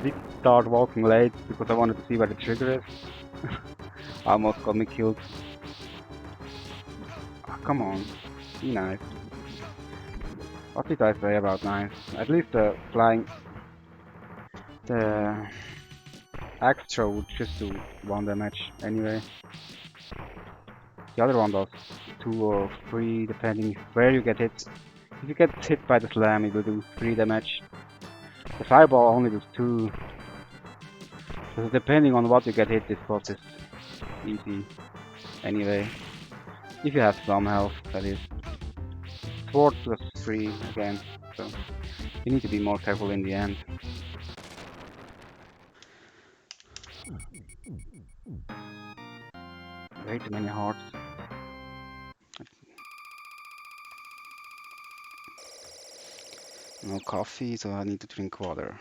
Did start walking late because I wanted to see where the trigger is. Almost got me killed. Oh, come on, be nice. What did I say about nice? At least the axe throw would just do 1 damage anyway. The other one does 2 or 3 depending where you get hit. If you get hit by the slam, it will do 3 damage. The fireball only does 2. So depending on what you get hit, this boss is easy anyway. If you have some health, that is. Sword plus 3 again, so you need to be more careful in the end. Way too many hearts. No coffee, so I need to drink water.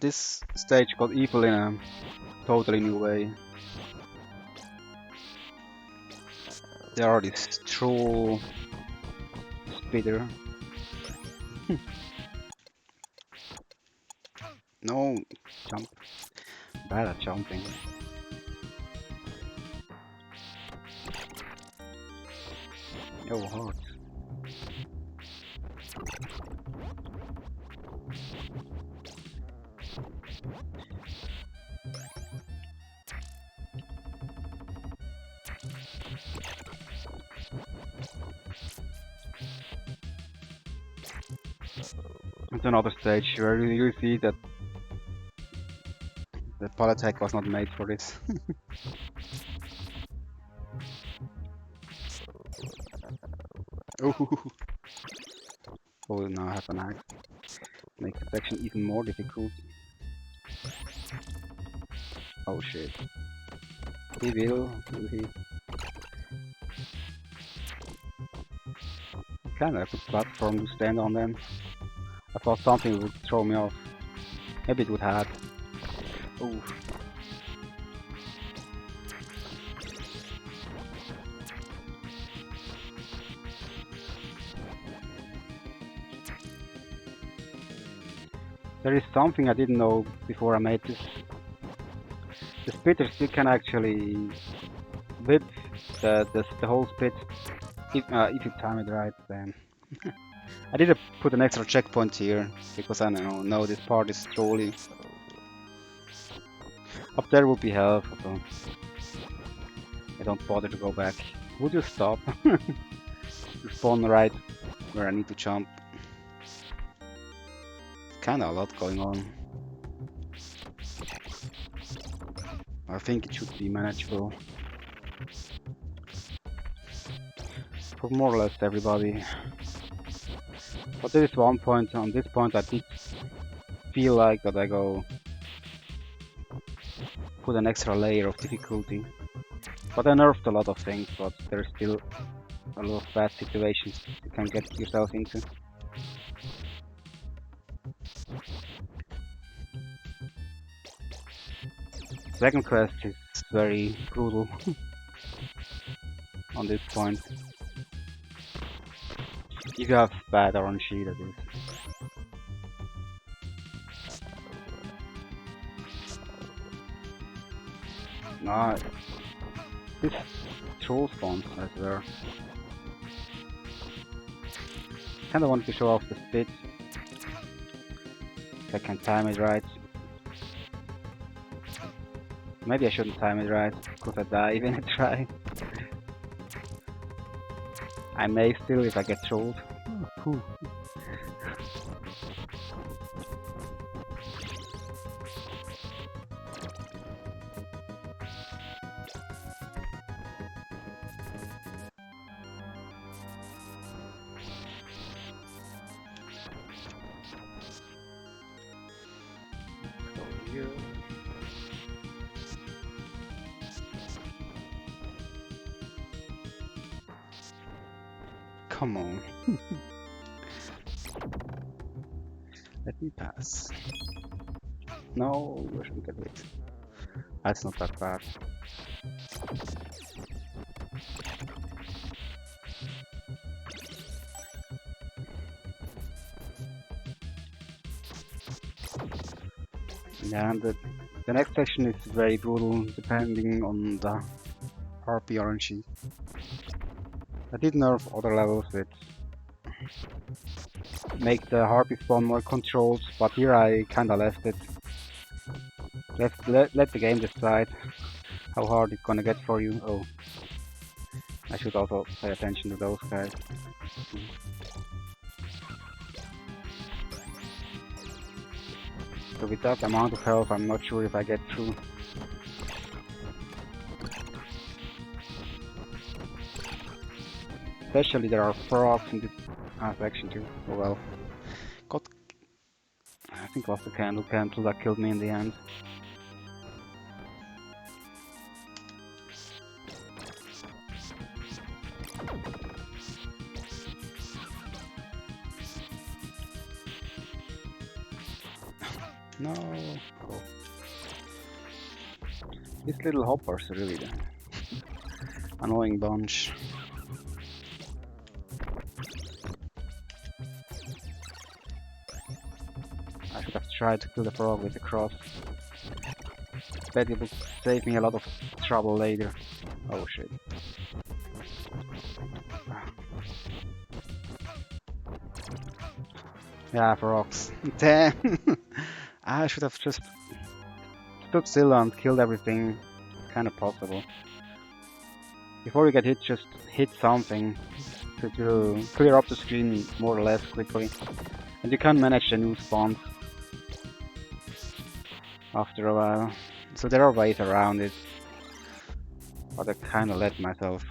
This stage got evil in a totally new way. There are this troll spitter. No, jump. Bad at jumping. Oh, hard. It's another stage where you see that the Polytech was not made for this. Oh, oh, now I have an axe. Makes the section even more difficult. Oh shit. He will he? Kinda a good platform to stand on then. I thought something would throw me off. Maybe it would have. Oh. There is something I didn't know before I made this. The spitter still can actually whip the whole spit if you time it right. Then I did put an extra checkpoint here because I know this part is trolly. Up there would be hell, so I don't bother to go back. Would you stop? You spawn right where I need to jump. Kinda a lot going on. I think it should be manageable for more or less everybody. But there is one point, on this point I did feel like that I go put an extra layer of difficulty. But I nerfed a lot of things, but there's still a lot of bad situations you can get yourself into. Second quest is very brutal on this point. If you have bad RNG, that is. No, this troll spawns, I swear. Kinda want to show off the spit. If I can time it right. Maybe I shouldn't time it right, because I die when I try. I may still if I get trolled. Oh, come on. Let me pass. No, I shouldn't get hit. That's not that bad. Yeah, and the next section is very brutal depending on the RP RNG. I did nerf other levels with make the harpy spawn more controlled, but here I kinda left it. Let the game decide how hard it's gonna get for you. Oh, I should also pay attention to those guys. So with that amount of health, I'm not sure if I get through. Especially there are frogs in this section too. Oh well. I think it was the candle that killed me in the end. No. Oh. These little hoppers are really the annoying bunch. I should have tried to kill the frog with the cross. Bet it would save me a lot of trouble later. Oh shit. Yeah, frogs. Damn! I should have just stood still and killed everything. Kinda possible. Before you get hit, just hit something to clear up the screen more or less quickly. And you can manage the new spawns after a while. So there are ways around it. But I kinda let myself.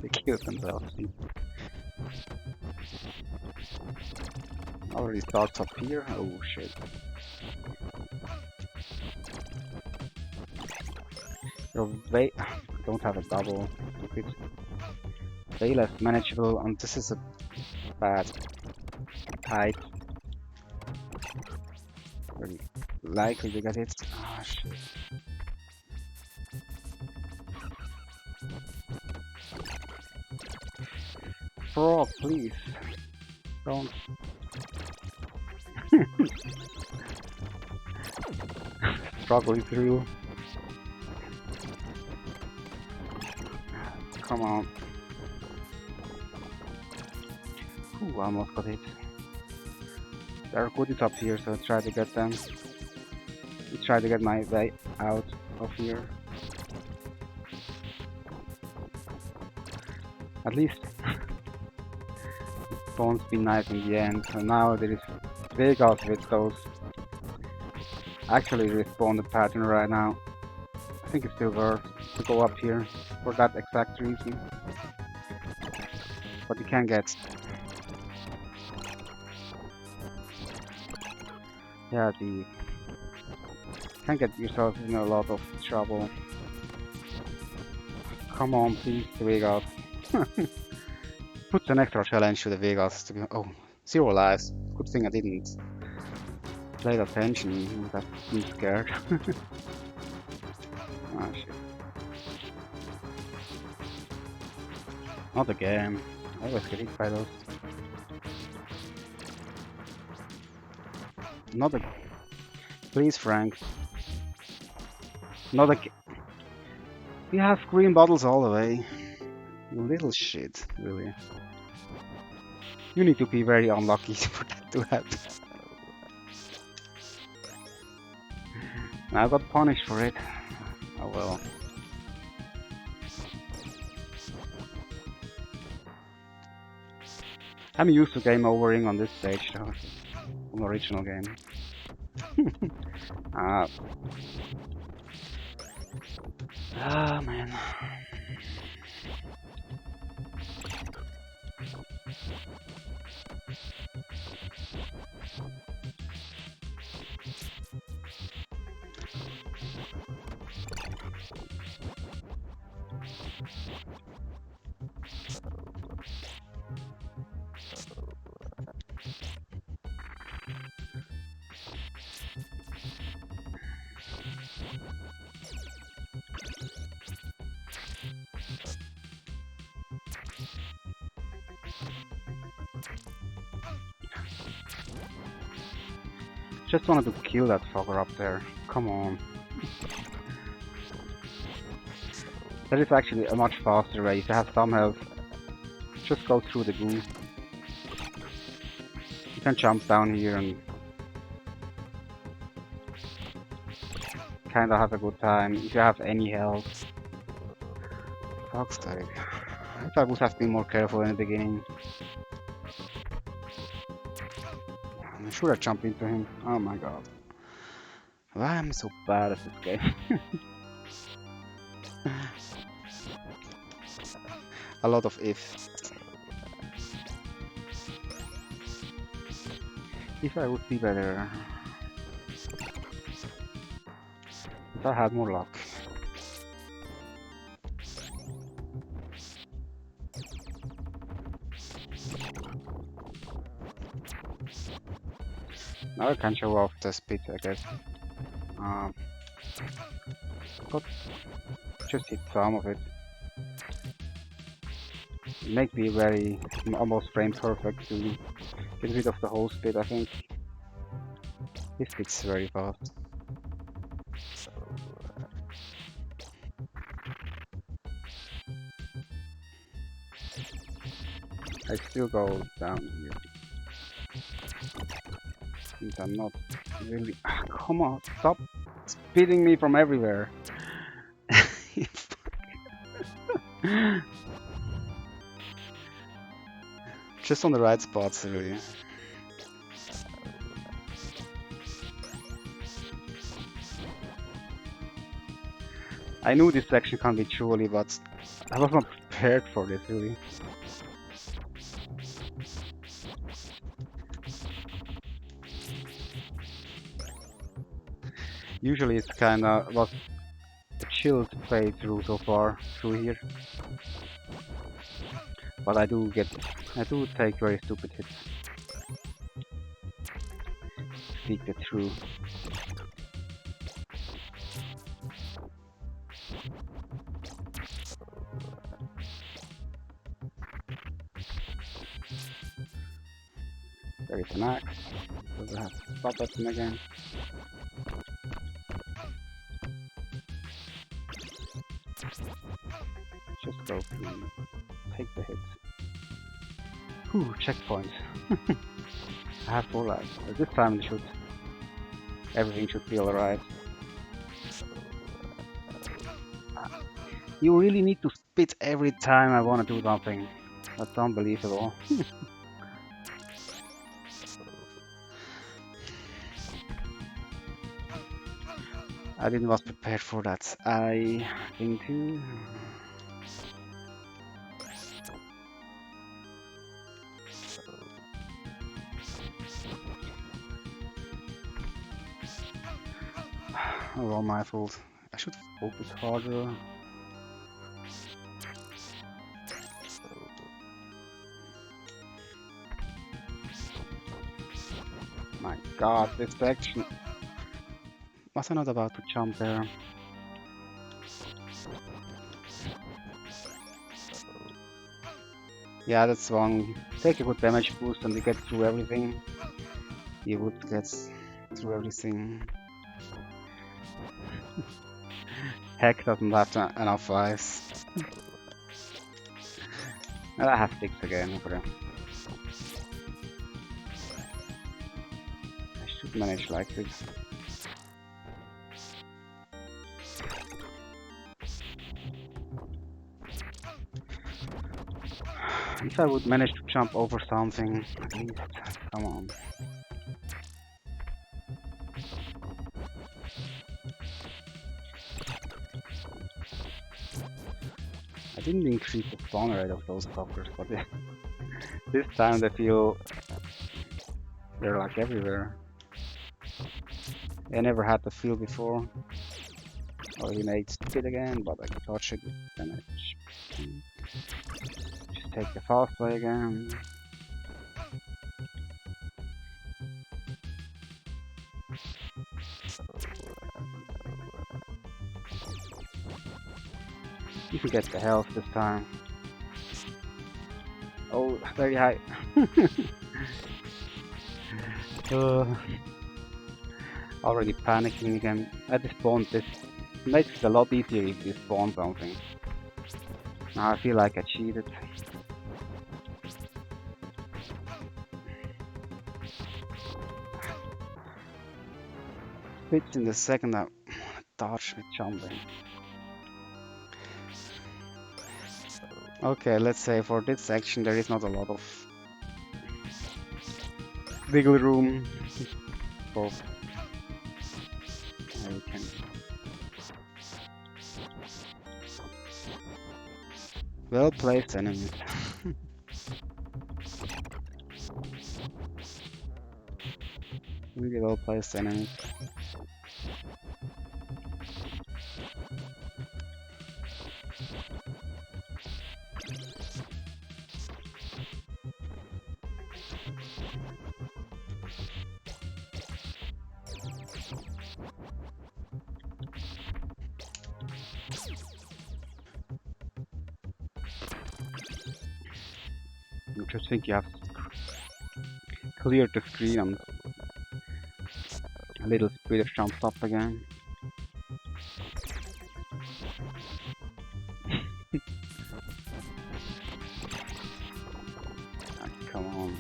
They kill themselves. Already starts up here. Oh shit. You're way. Don't have a double. It's way less manageable, and this is a bad height. Very likely to get it. Ah shit. Frog, please. Don't. Struggling through. Come on. Ooh, almost got it. There are goodies up here, so try to get them. Try to get my way out of here. At least it won't be nice in the end. So now there is Vegas with those. Actually respawn the pattern right now. I think it's still worth to go up here for that exact reason. But you can get. Yeah, you can get yourself in a lot of trouble. Come on, please, the Vegas. Puts an extra challenge to the Vegas to be. Oh, 0 lives. Good thing I didn't pay attention. I would have been scared. Ah shit. Not again. I always get hit by those. Not again. Please, Frank. Not again. We have green bottles all the way. You little shit, really. You need to be very unlucky for that to happen. I got punished for it. Oh well. I'm used to game overing on this stage though. An original game. Ah man. Just wanted to kill that fucker up there. Come on. That is actually a much faster way. If you have some health, just go through the goo. You can jump down here and kinda have a good time if you have any health. Fuck's sake. If I would have been more careful in the beginning. I'm sure I jumped into him. Oh my god. Why am I so bad at this game? A lot of ifs. If I would be better. If I had more luck. Now I can show off the speed, I guess. Um, got just hit some of it. It makes me very almost frame perfect to get rid of the whole speed. I think this hits very fast. I still go down here. Since I'm not really. Ah, come on, stop speeding me from everywhere. Just on the right spots, really. I knew this section can't be truly, but I was not prepared for this, really. Usually it's kinda was a chilled playthrough so far through here. But I do take very stupid hits. Seek it through. There is an axe. So I have to stop at him again. Just go through. Take the hits. Whew, checkpoint. I have 4 lives. This time everything should be alright. You really need to spit every time I want to do something. That's unbelievable. I didn't was prepared for that. I think too. All my fault. I should focus harder. My god, this section. Was I not about to jump there? Yeah, that's one. Take a good damage boost and you get through everything. You would get through everything. Heck doesn't have enough ice. And I have sticks again over there. I should manage like this. If I would manage to jump over something, at least, come on. I didn't increase the spawn rate of those fuckers, but this time they feel they're like everywhere. I never had the feel before. Oh, he made stupid again, but I can touch it with damage. Just take the fast way again. You can get the health this time. Oh, very high. Already panicking again. At this point, this makes it a lot easier if you spawn something. Now I feel like I cheated. Fits in the second I dodge with jumping. Okay, let's say for this section there is not a lot of wiggle room for you can well placed enemies. Really well placed enemies. You just think you have cleared the screen and a little spider jumps up again. Ah, come on.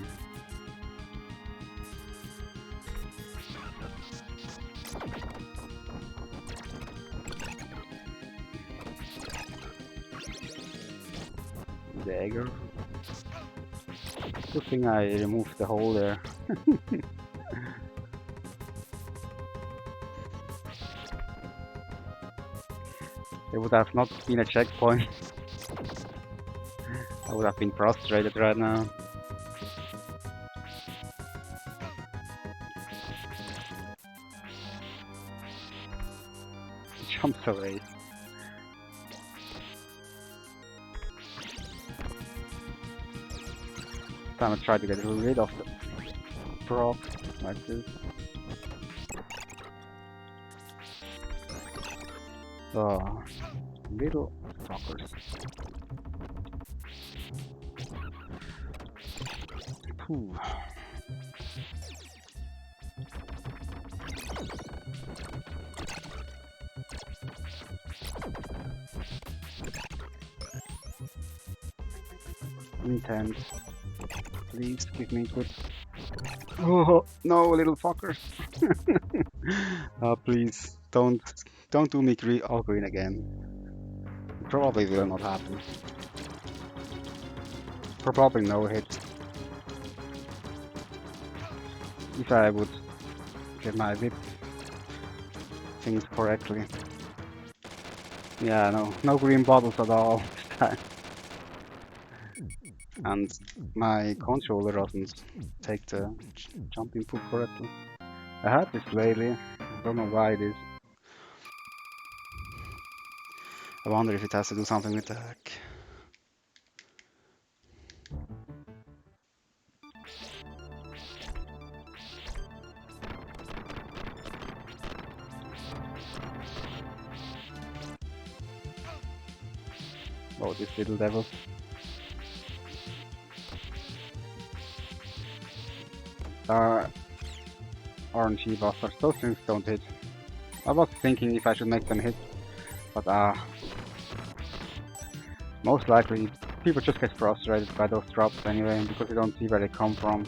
Dagger. Good thing I removed the hole there. There would have not been a checkpoint. I would have been frustrated right now. He jumps away. Time I try to get rid of the prop like this. Oh, little fuckers. Phew. Intense. Please give me good. Oh no, little fuckers! Please don't do me all green again. It probably will not happen. Probably no hit. If I would get my whip things correctly. Yeah, no green bottles at all this time. And my controller doesn't take the jump input correctly. I had this lately, I don't know why it is. I wonder if it has to do something with the hack. Oh, this little devil. RNG busters, those things don't hit. I was thinking if I should make them hit, but most likely people just get frustrated by those drops anyway, because you don't see where they come from.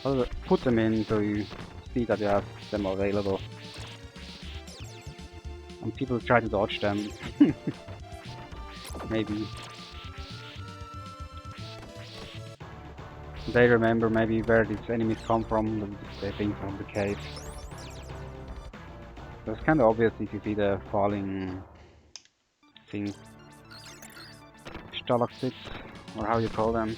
I'll put them in so you see that you have them available. And people try to dodge them. Maybe. They remember maybe where these enemies come from, they think from the cave. So it's kind of obvious if you see the falling things. Stalactites, or how you call them.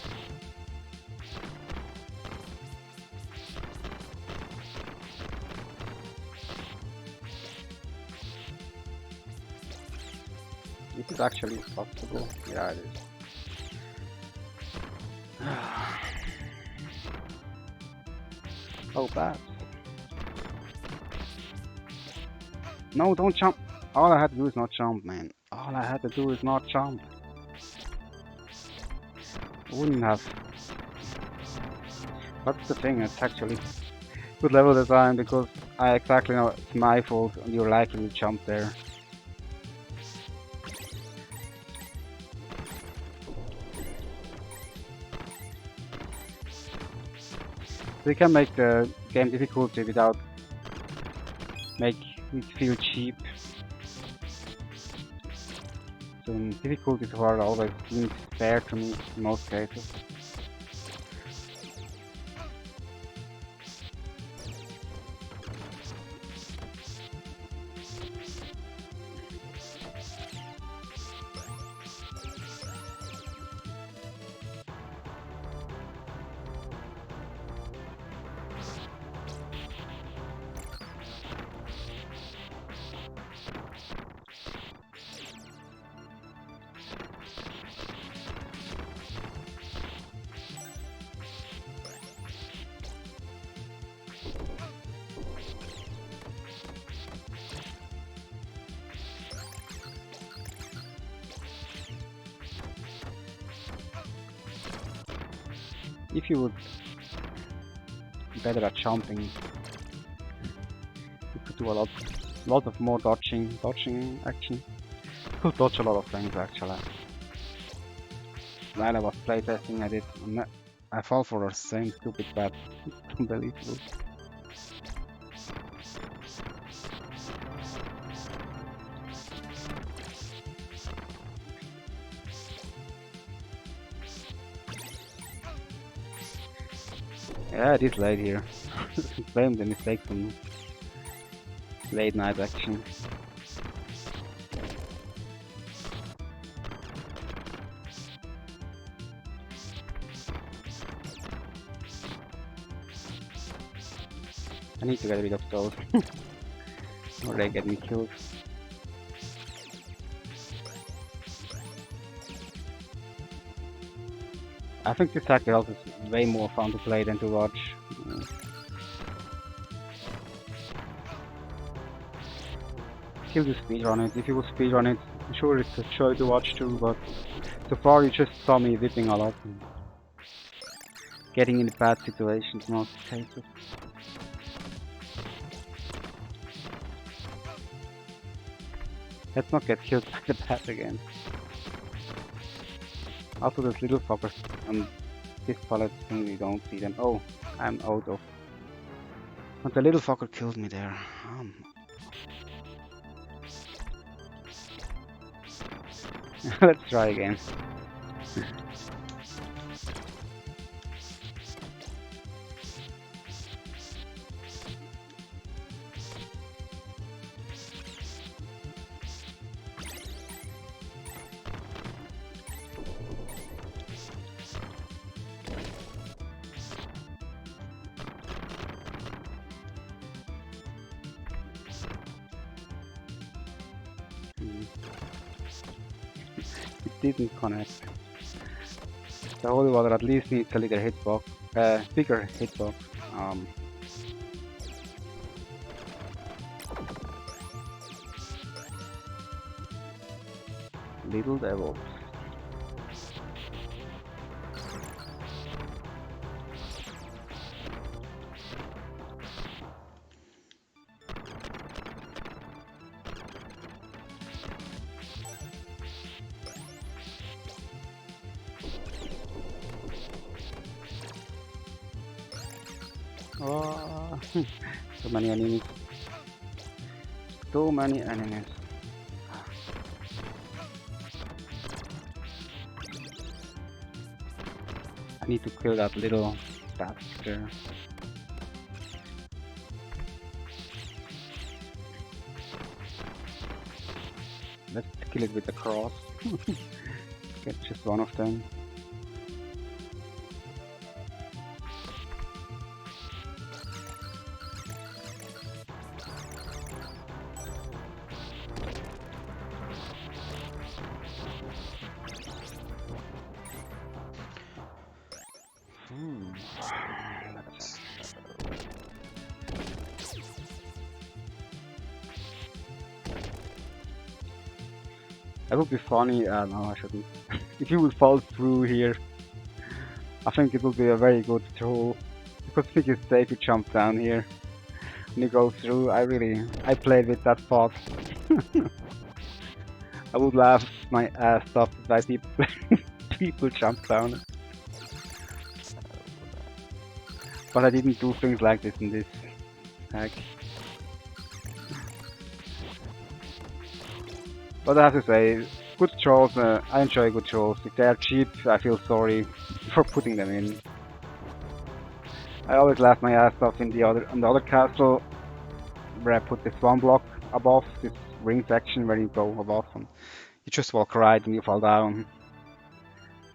This is actually possible. Yeah, it is. Oh, bad. No, don't jump. All I had to do is not jump, man. All I had to do is not jump. Wouldn't have. That's the thing, it's actually good level design, because I exactly know it's my fault and you're likely to jump there. We can make the game difficulty without make it feel cheap. So difficulties are always seems fair to me in most cases. If you would be better at jumping, you could do a lot of more dodging action. You could dodge a lot of things actually. While I was playtesting, I fall for the same stupid bad. Unbelievable. Yeah, it is late here. Blame the mistake from late night action. I need to get rid of those, or they get me killed. I think this hacker health is way more fun to play than to watch. Kill the speedrun it. If you will speedrun it, I'm sure it's a joy to watch too, but so far you just saw me whipping a lot. And getting in bad situations in most cases. Let's not get killed by the bat again. Also those little fuckers on this pallet thing, we don't see them. Oh, I'm out of... But the little fucker killed me there. Let's try again. It didn't connect. The holy water at least needs a little hitbox, bigger hitbox. Little devils. Oh, so many enemies. So many enemies. I need to kill that little bastard. Let's kill it with the cross. Get just one of them. That would be funny. No, I shouldn't. If you would fall through here, I think it would be a very good troll. Because I think it's safe to jump down here. When you go through, I played with that thought. I would laugh my ass off if I see people jump down. But I didn't do things like this in this hack. But I have to say, good trolls, I enjoy good trolls. If they are cheap, I feel sorry for putting them in. I always laugh my ass off on the other castle, where I put this one block above, this ring section where you go above, and you just walk right and you fall down.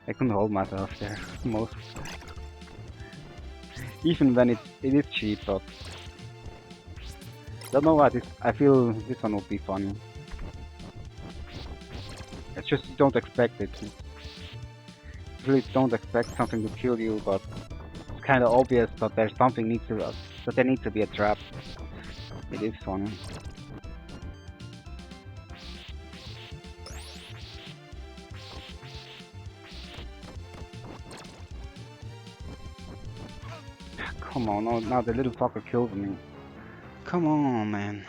I couldn't hold myself there, most. Even when it is cheap, but... Don't know what, I feel this one would be funny. It's just you don't expect it. You really don't expect something to kill you, but it's kind of obvious that there's something that there needs to be a trap. It is funny. Come on, now the little fucker killed me. Come on, man.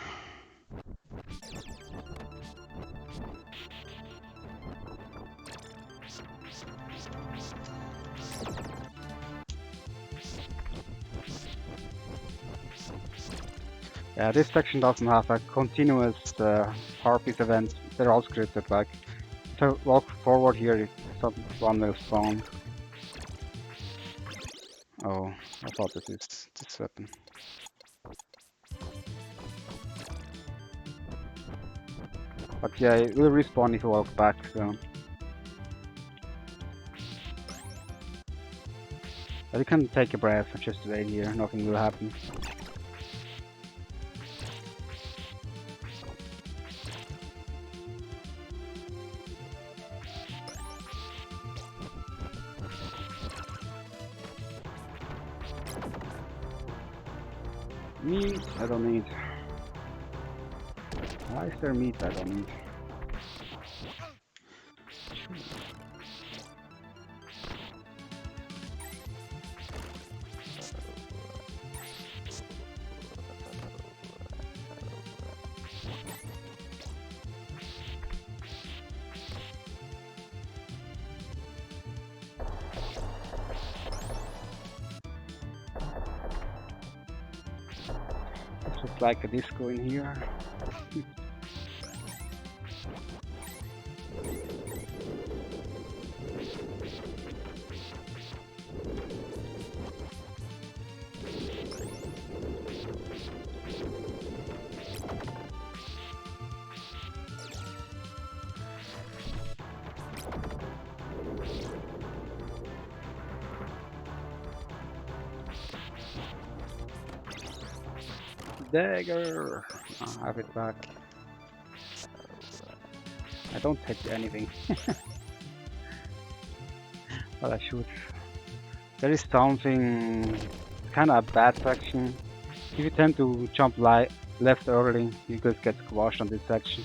Yeah, this section doesn't have a continuous harpies event. They're all scripted. Like, if I walk forward here, one will spawn. Oh, I thought this is this weapon. But yeah, it will respawn if you walk back, so. But you can take a breath and just wait here, nothing will happen. Meat, I don't need. Why is there meat I don't need? Just like a disco in here. Dagger! I have it back. I don't take anything. But I should. There is something kinda a bad section. If you tend to jump left early, you just get squashed on this section.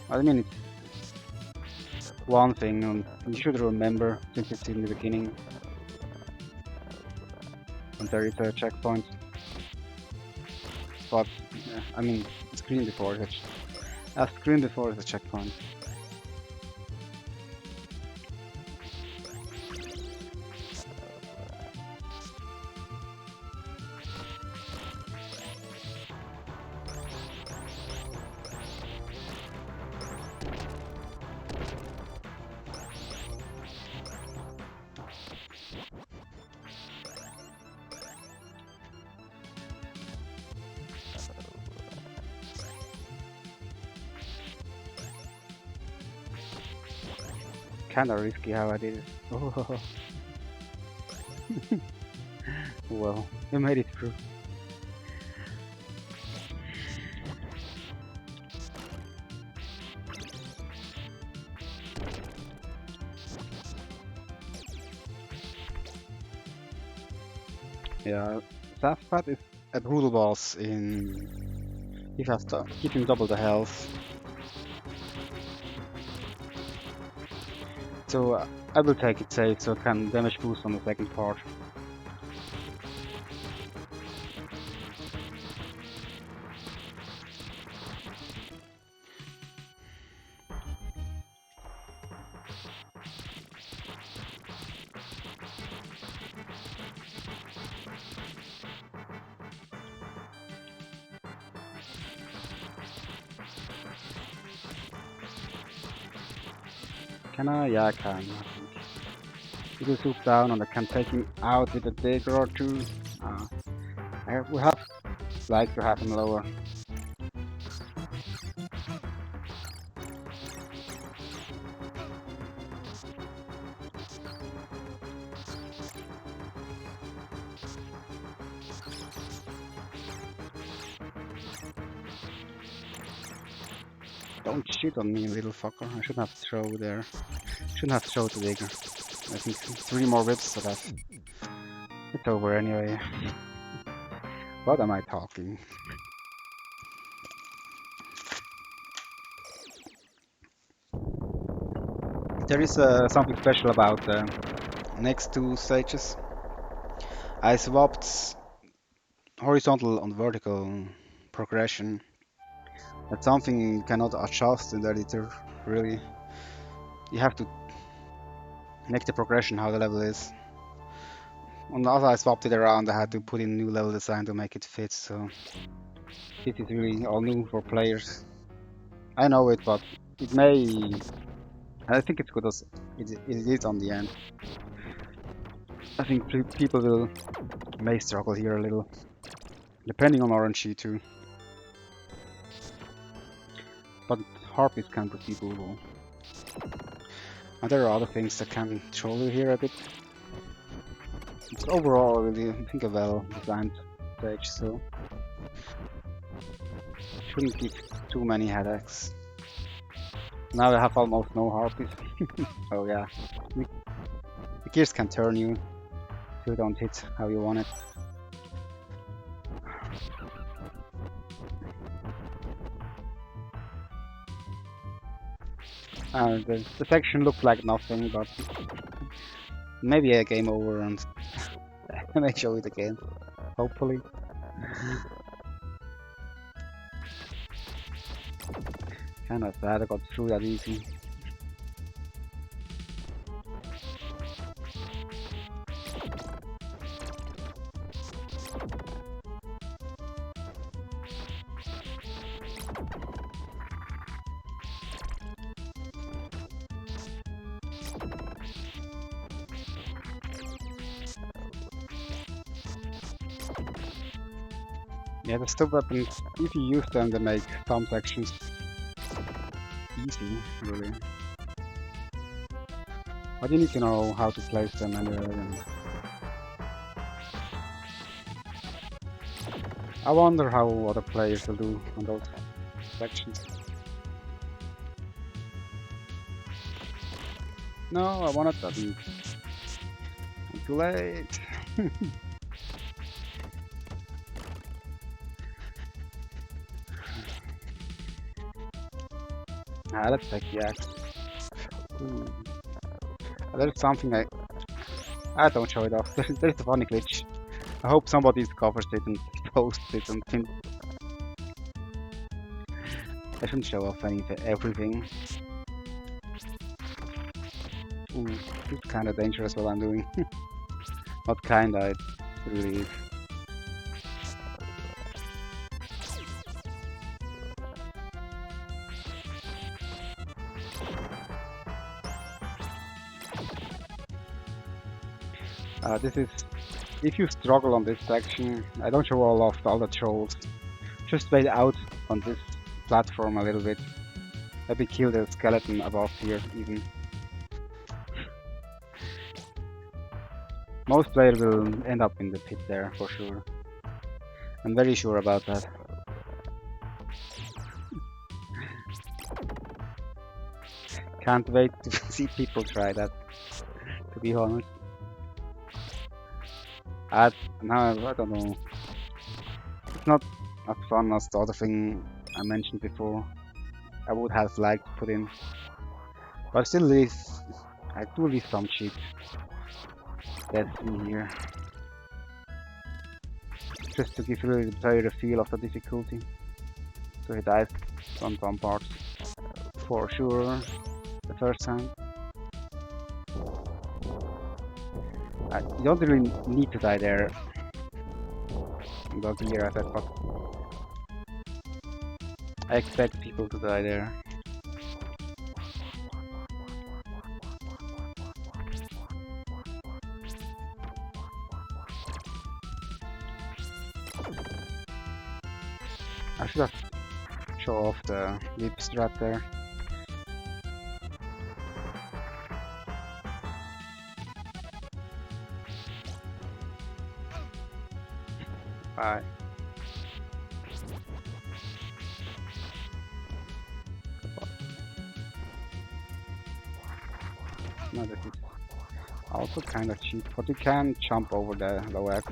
I mean, it's one thing, and you should remember since it's in the beginning. And there is a checkpoint. But I mean, screen before the checkpoint. Kinda risky how I did it. Oh. Well, we made it through. Yeah, Safpat is a brutal boss in. You have to give him double the health. So I will take it safe so I can damage boost on the second part. Can I? Yeah, I can. I think. You can swoop down and I can take him out with a dagger or two. I would have liked to have him lower. Don't shoot on me, little fucker. I shouldn't have thrown there. Shouldn't have thrown the dagger. I think 3 more whips for that. It's over anyway. What am I talking? There is something special about the next 2 stages. I swapped horizontal and vertical progression. That's something you cannot adjust in the editor, really. You have to make the progression how the level is. And also I swapped it around, I had to put in new level design to make it fit, so this is really all new for players. I know it, but it may... I think it's good as it is on the end. I think people may struggle here a little, depending on RNG too. But harpies can be doable. And there are other things that can troll you here a bit. It's overall really, I think, a well-designed stage, so shouldn't give too many headaches. Now I have almost no harpies. Oh yeah, the gears can turn you if you don't hit how you want it. The section looked like nothing, but maybe a game over and I may show it again, hopefully. Kinda sad I got through that easy. Yeah, the stub weapons, if you use them, they make some sections easy, really. But you need to know how to place them and I wonder how other players will do on those sections. No, I wanted that. I'm too late. Let's take the axe. Ooh. There's something I don't show it off. There's a funny glitch. I hope somebody discovers it and posts it and thinks I shouldn't show off everything. Ooh, it's kinda dangerous what I'm doing. Not kinda, it really is. This is... If you struggle on this section, I don't show all the trolls. Just wait out on this platform a little bit. Maybe kill the skeleton above here even. Most players will end up in the pit there for sure. I'm very sure about that. Can't wait to see people try that, to be honest. I don't know. It's not as fun as the other thing I mentioned before. I would have liked to put in. But I still I do leave some cheap deaths in here. Just to give really the player a feel of the difficulty. So he dies on some parts. For sure, the first time. You don't really need to die there. About here, but I expect people to die there. I should have show off the whip strat there. Bye. No, this is also kind of cheap, but you can jump over the low X.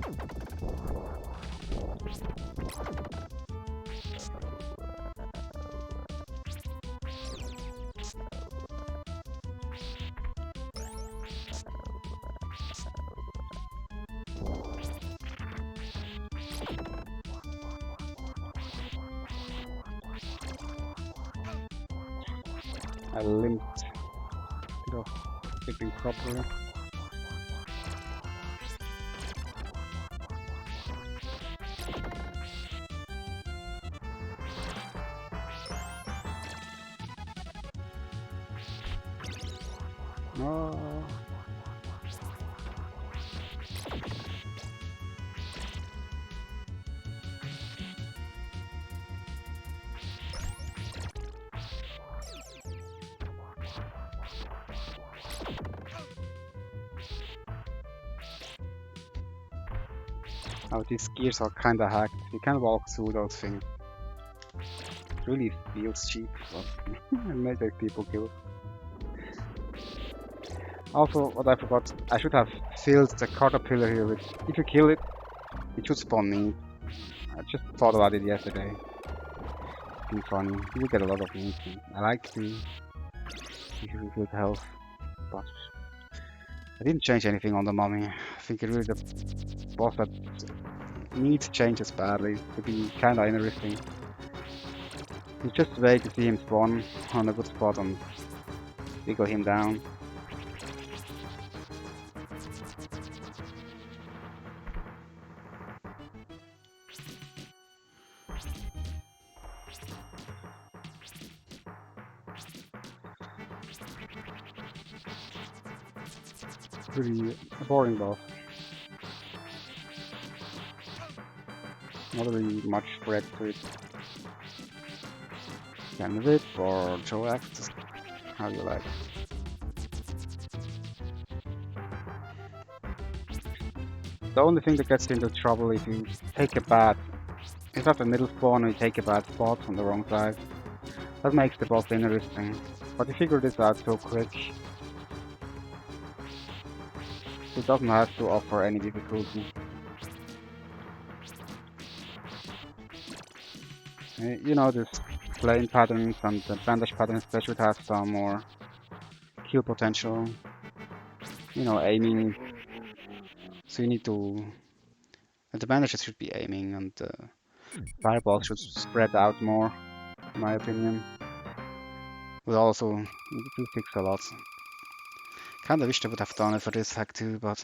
I limped bit of sleeping properly. No. Oh, these gears are kinda hacked. You can walk through those things. It really feels cheap, but it may take people kill. Also, what I forgot, I should have filled the caterpillar here with. If you kill it, it should spawn meat. I just thought about it yesterday. It's been funny. You get a lot of meat. I like to if you refilled health, but I didn't change anything on the mummy. I think it really the boss that needs changes badly to be kinda interesting. You just wait to see him spawn on a good spot and wiggle him down. Pretty boring boss. Not really much threat to it. Can whip or Joe act, how you like. The only thing that gets into trouble if you take a bad, if at the middle spawn and you take a bad spot on the wrong side. That makes the boss interesting. But you figure this out so quick. It doesn't have to offer any difficulty. You know, this flame patterns and the bandage patterns, they should have some more kill potential. You know, aiming. So you need to. The bandages should be aiming, and the fireballs should spread out more, in my opinion. But also, need to fix a lot. Kinda wish they would have done it for this hack too, but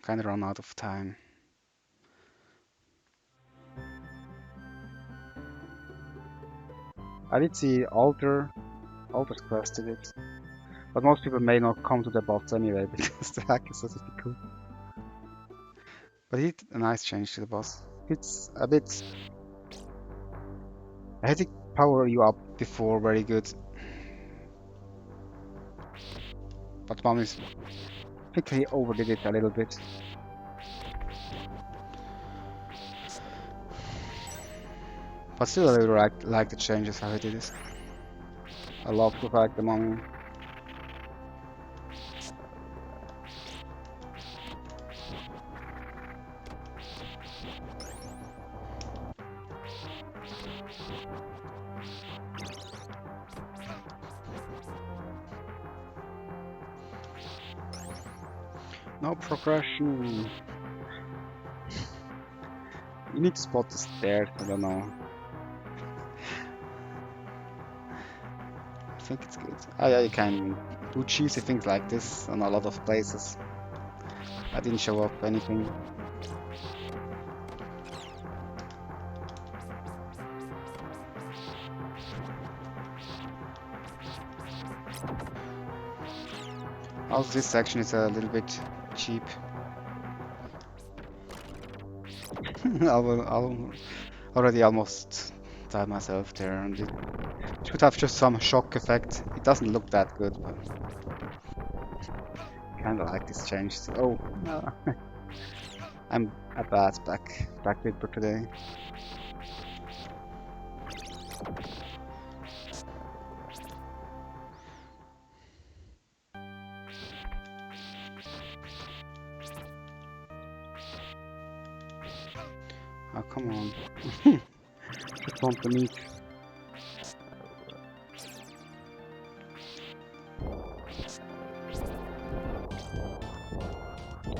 kinda run out of time. I did see Alter's Quest did it, but most people may not come to the boss anyway because the hack is so difficult. But he did a nice change to the boss. It's a bit. I had to power you up before very good. But Mom is. I think he overdid it a little bit. But still, I really like the changes how he did it. I love the fact the mummy. No progression. You need to spot the stairs, I don't know. I think it's good. Oh yeah, you can do cheesy things like this on a lot of places. I didn't show up anything. Also, this section is a little bit cheap. I'll already almost died myself there, and it should have just some shock effect. It doesn't look that good, but kinda like this change. Oh, no. I'm a bad back flipper today. Oh, come on. Just want the meat.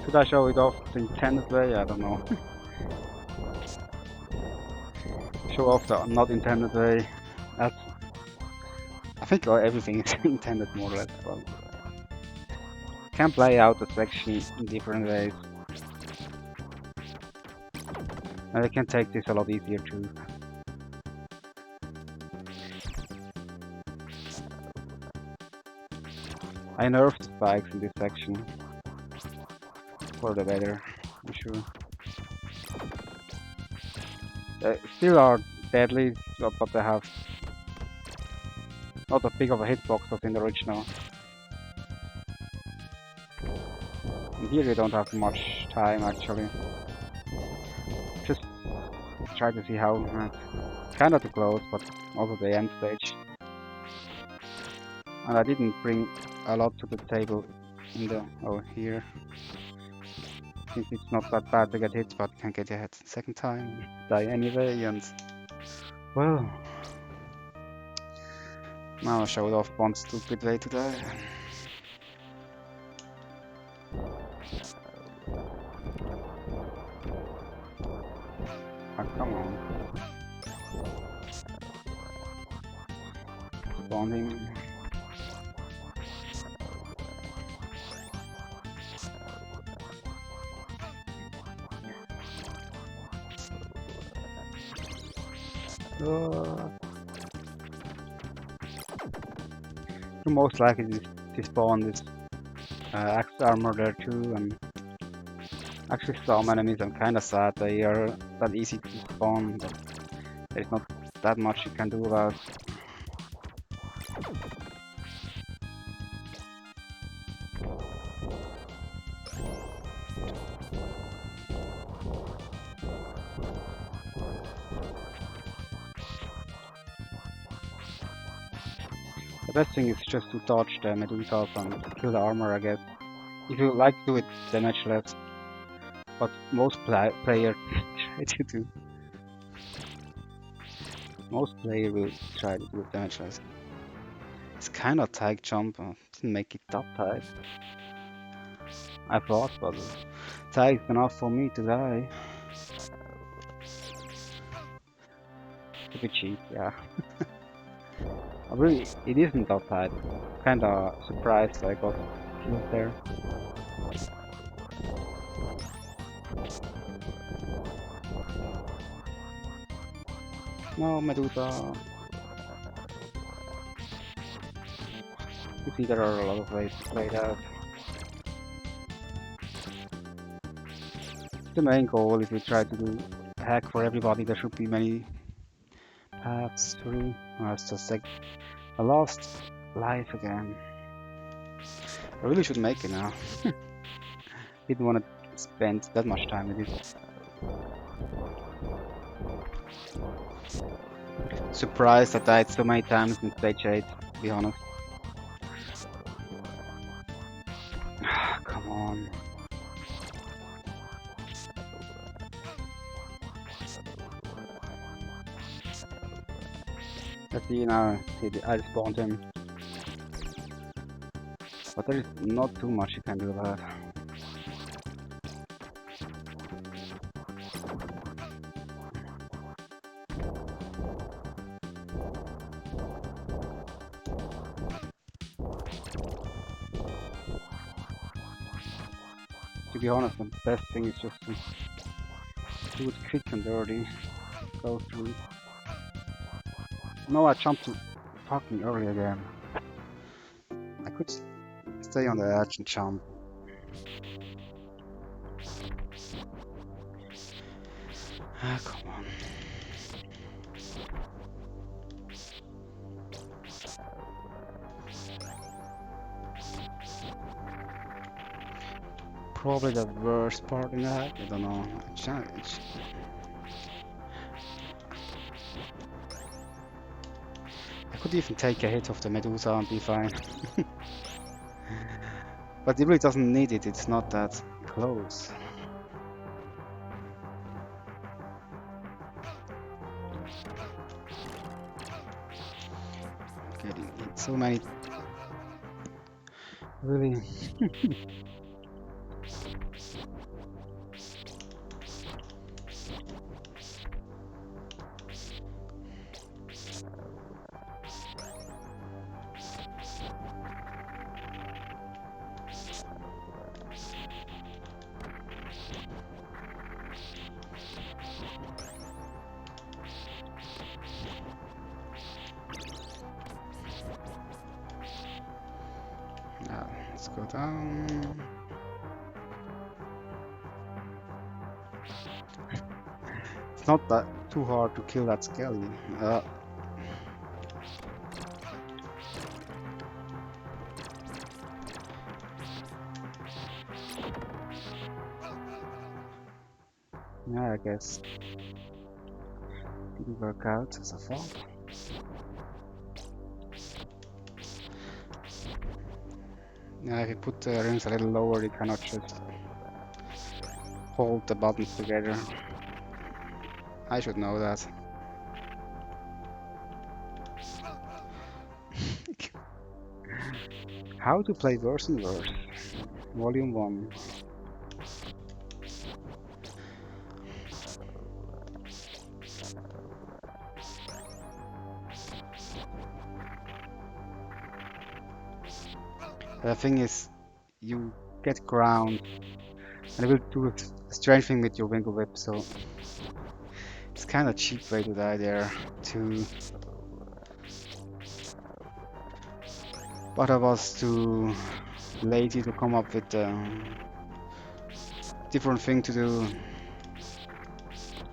Should I show it off the intended way? I don't know. Show off the not intended way. I think everything is intended more or less, but can play out the section in different ways. And I can take this a lot easier too. I nerfed the spikes in this section for the better, I'm sure. They still are deadly, but they have not as big of a hitbox as in the original. And here you don't have much time actually. Just try to see how kinda too close, but also the end stage. And I didn't bring a lot to the table in the here. Since it's not that bad to get hit, but can get hit second time, die anyway, and well, now I showed off one stupid way to die. Oh, come on. Spawn him. Most likely to spawn this axe armor there too, and actually some enemies I'm kinda sad they are that easy to spawn, but there's not that much you can do about. The best thing is just to dodge the Medusas and kill the armor, I guess. If you like to do it damage less, but most players try to do. Most players will try to do it damage less. It's kind of tight jump, didn't make it that tight. I thought, but tight enough for me to die. A bit cheap, yeah. Really, it isn't that tight. Kinda surprised I got killed there. No, Medusa. You see, there are a lot of ways to play that. The main goal, if you try to do a hack for everybody, there should be many paths through. It's just like a lost life again. I really should make it now. Didn't want to spend that much time with it. Surprised I died so many times in stage 8, to be honest. Come on. Let's see now, I spawned him. But there is not too much you can do about it. To be honest, the best thing is just to do it quick and dirty. Go through. No, I jumped too fucking early again. I could stay on the edge and jump. Ah, come on. Probably the worst part in that, I don't know. Challenge. I could even take a hit of the Medusa and be fine. But it really doesn't need it, it's not that close. Getting so many. Really. Now, let's go down. It's not that too hard to kill that skelly. Yeah, I guess didn't work out so far. Yeah, if you put the rings a little lower, you cannot just hold the buttons together. I should know that. How to play Worse and Worse, Volume 1. The thing is, you get ground, and it will do a strange thing with your Winkle Whip, so it's kind of cheap way to die there, too. But I was too lazy to come up with a different thing to do.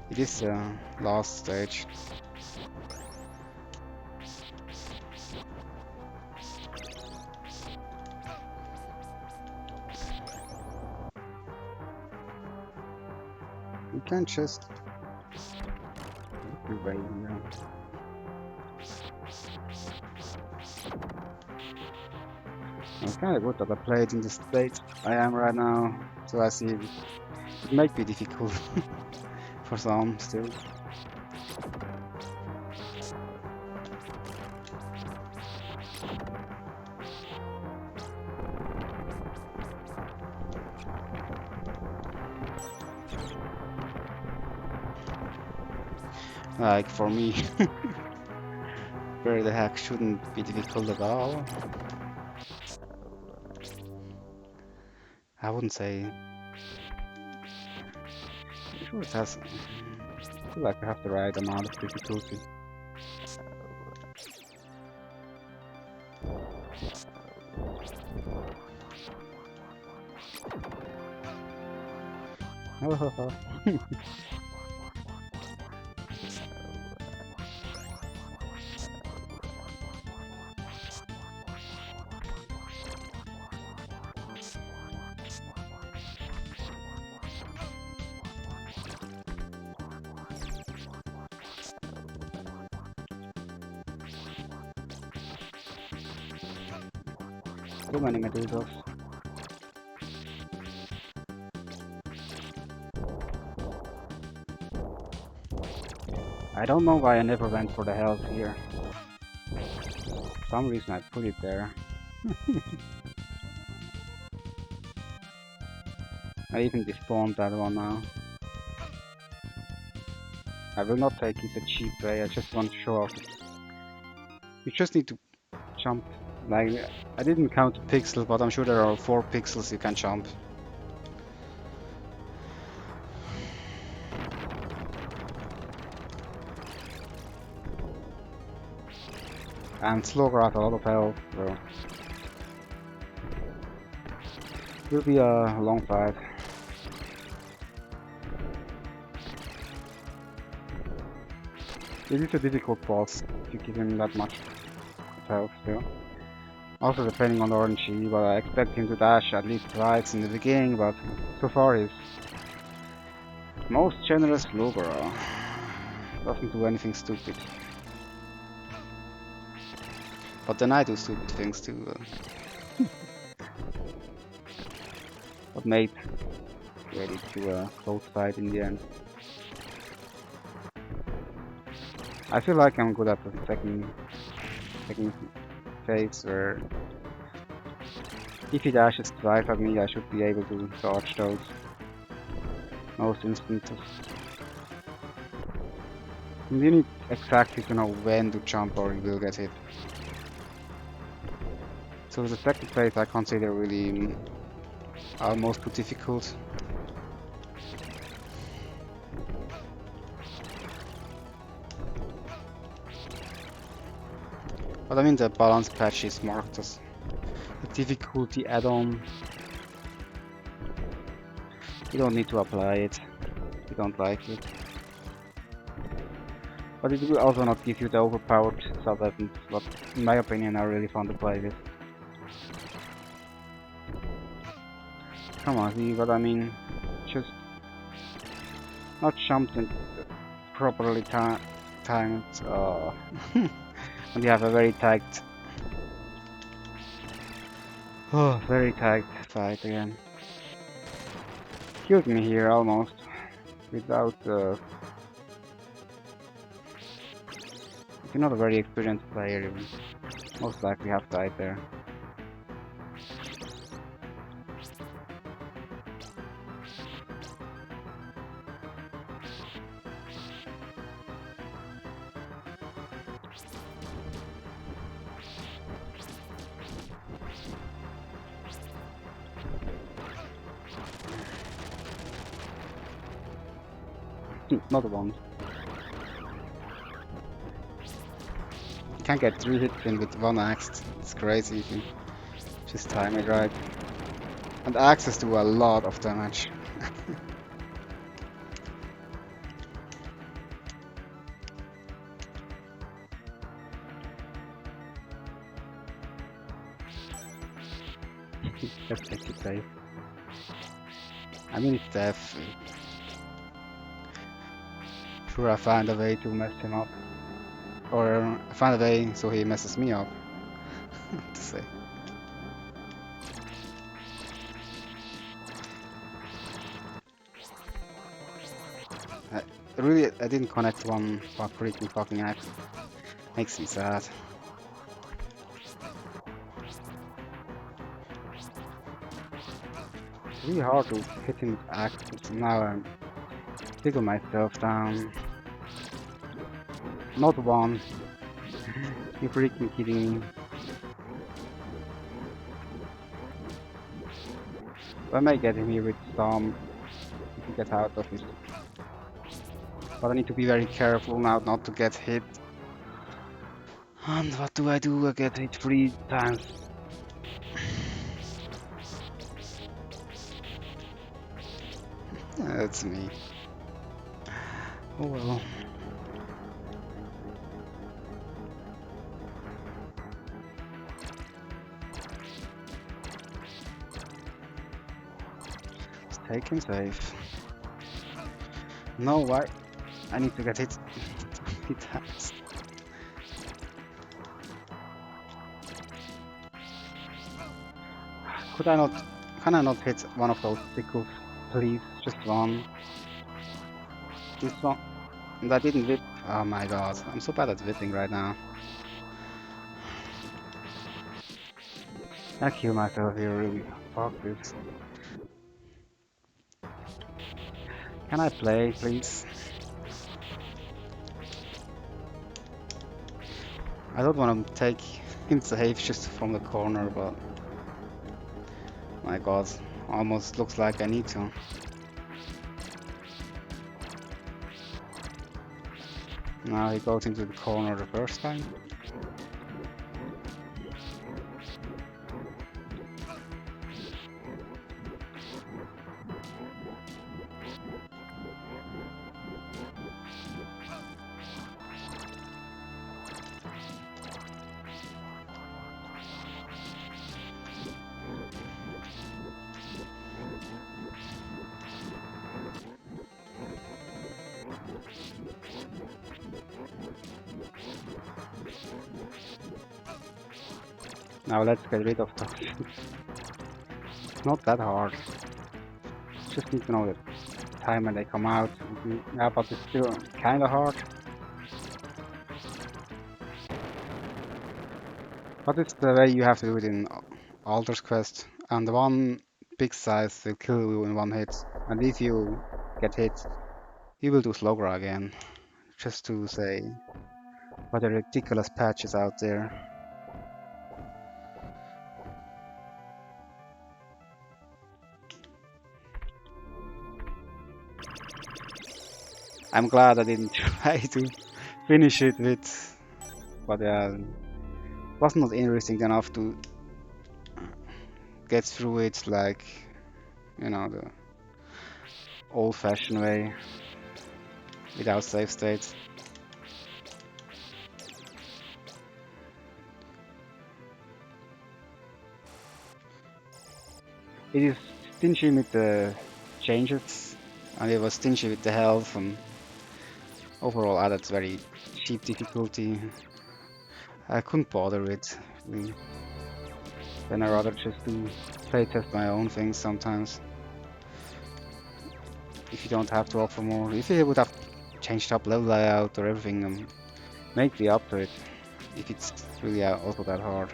It is the last stage. You can't just look away here. It's kind of good that I played in the state I am right now, so I see it might be difficult for some still. Like for me, where the heck shouldn't be difficult at all. I wouldn't say. I'm sure it has. I feel like I have the right amount of difficulty. Oh, too many medusas. I don't know why I never went for the health here. For some reason I put it there. I even despawned that one now. I will not take it the cheap way, I just want to show off. You just need to jump. Like, I didn't count the pixel, but I'm sure there are 4 pixels you can jump. And Slogger has a lot of health, so it will be a long fight. It is a difficult boss if you give him that much health still. Also depending on the RNG, but I expect him to dash at least twice in the beginning, but so far he's most generous Slogger. Doesn't do anything stupid. But then I do stupid things too. But made ready to a close fight in the end. I feel like I'm good at the second phase, where if he dashes twice at me, I should be able to dodge those most instances. You need exactly to know when to jump or you will get hit. So the second phase I consider really almost too difficult. But I mean the balance patch is marked as a difficulty add-on. You don't need to apply it if you don't like it. But it will also not give you the overpowered sub-weapons, but in my opinion are really fun to play with. Come on, see what I mean? Just not something properly timed. And you have a very tight, very tight fight again. Killed me here almost without. If you're not a very experienced player, you most likely have died there. Not one. You can get 3 hits in with one axe. It's crazy if you just time it right. And axes do a lot of damage. Let's take it safe. I mean, it's death. Sure, I find a way to mess him up. Or I find a way so he messes me up. To say. I didn't connect one freaking fucking axe. Makes me sad. It's really hard to hit him with axe, but now I'm tickle myself down. Not one. You freaking kidding me? I may get him here with some if he gets out of his. But I need to be very careful now not to get hit. And what do? I get hit 3 times. That's me. Oh well. Let's take him safe. No, why? I need to get hit 3 times. Can I not hit one of those pickles, please? Just one. This one. And I didn't whip. Oh my god, I'm so bad at whipping right now. I kill myself here, really. Fuck this. Can I play, please? I don't want to take him safe just from the corner, but my god, almost looks like I need to. Now he goes into the corner the first time. Now let's get rid of those. It's not that hard. Just need to know the time when they come out. Yeah, but it's still kinda hard. But it's the way you have to do it in Altar's Quest. And the one big size will kill you in one hit. And if you get hit, you will do Slogra again. Just to say what a ridiculous patch is out there. I'm glad I didn't try to finish it with, but yeah, was not interesting enough to get through it like, you know, the old-fashioned way without save states. It is stingy with the changes, and it was stingy with the health, and overall added very cheap difficulty. I couldn't bother with. Then I rather just do playtest my own things sometimes. If you don't have to offer more, if you would have changed up level layout or everything, make the up to it. If it's really also that hard.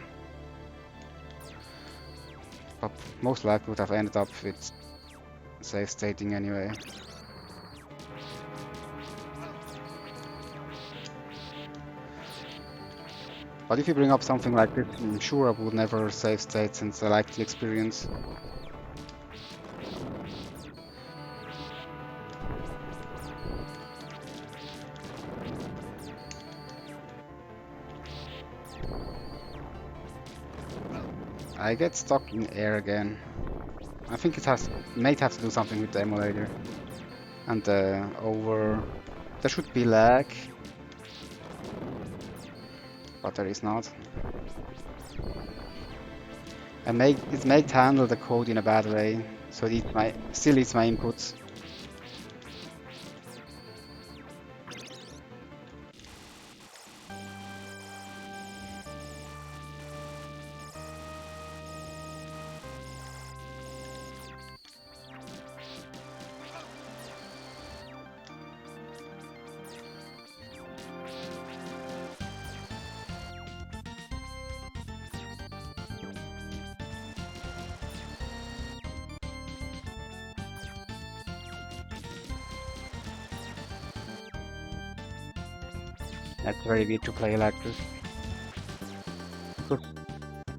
But most likely would have ended up with save stating anyway. But if you bring up something like this, I'm sure I would never save state since I like the experience. I get stuck in air again. I think it might have to do something with the emulator. And there should be lag, but there is not. And it might handle the code in a bad way, so it still eats my inputs. That's very weird to play like this. Because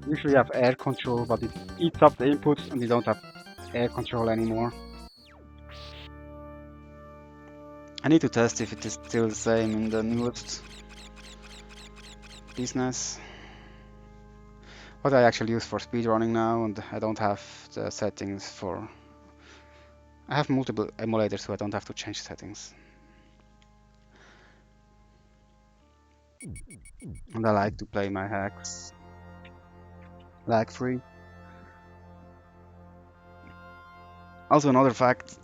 usually you have air control, but it eats up the inputs and you don't have air control anymore. I need to test if it is still the same in the newest business. What I actually use for speedrunning now, and I don't have the settings for... I have multiple emulators, so I don't have to change settings. And I like to play my hacks lag-free. Also another fact,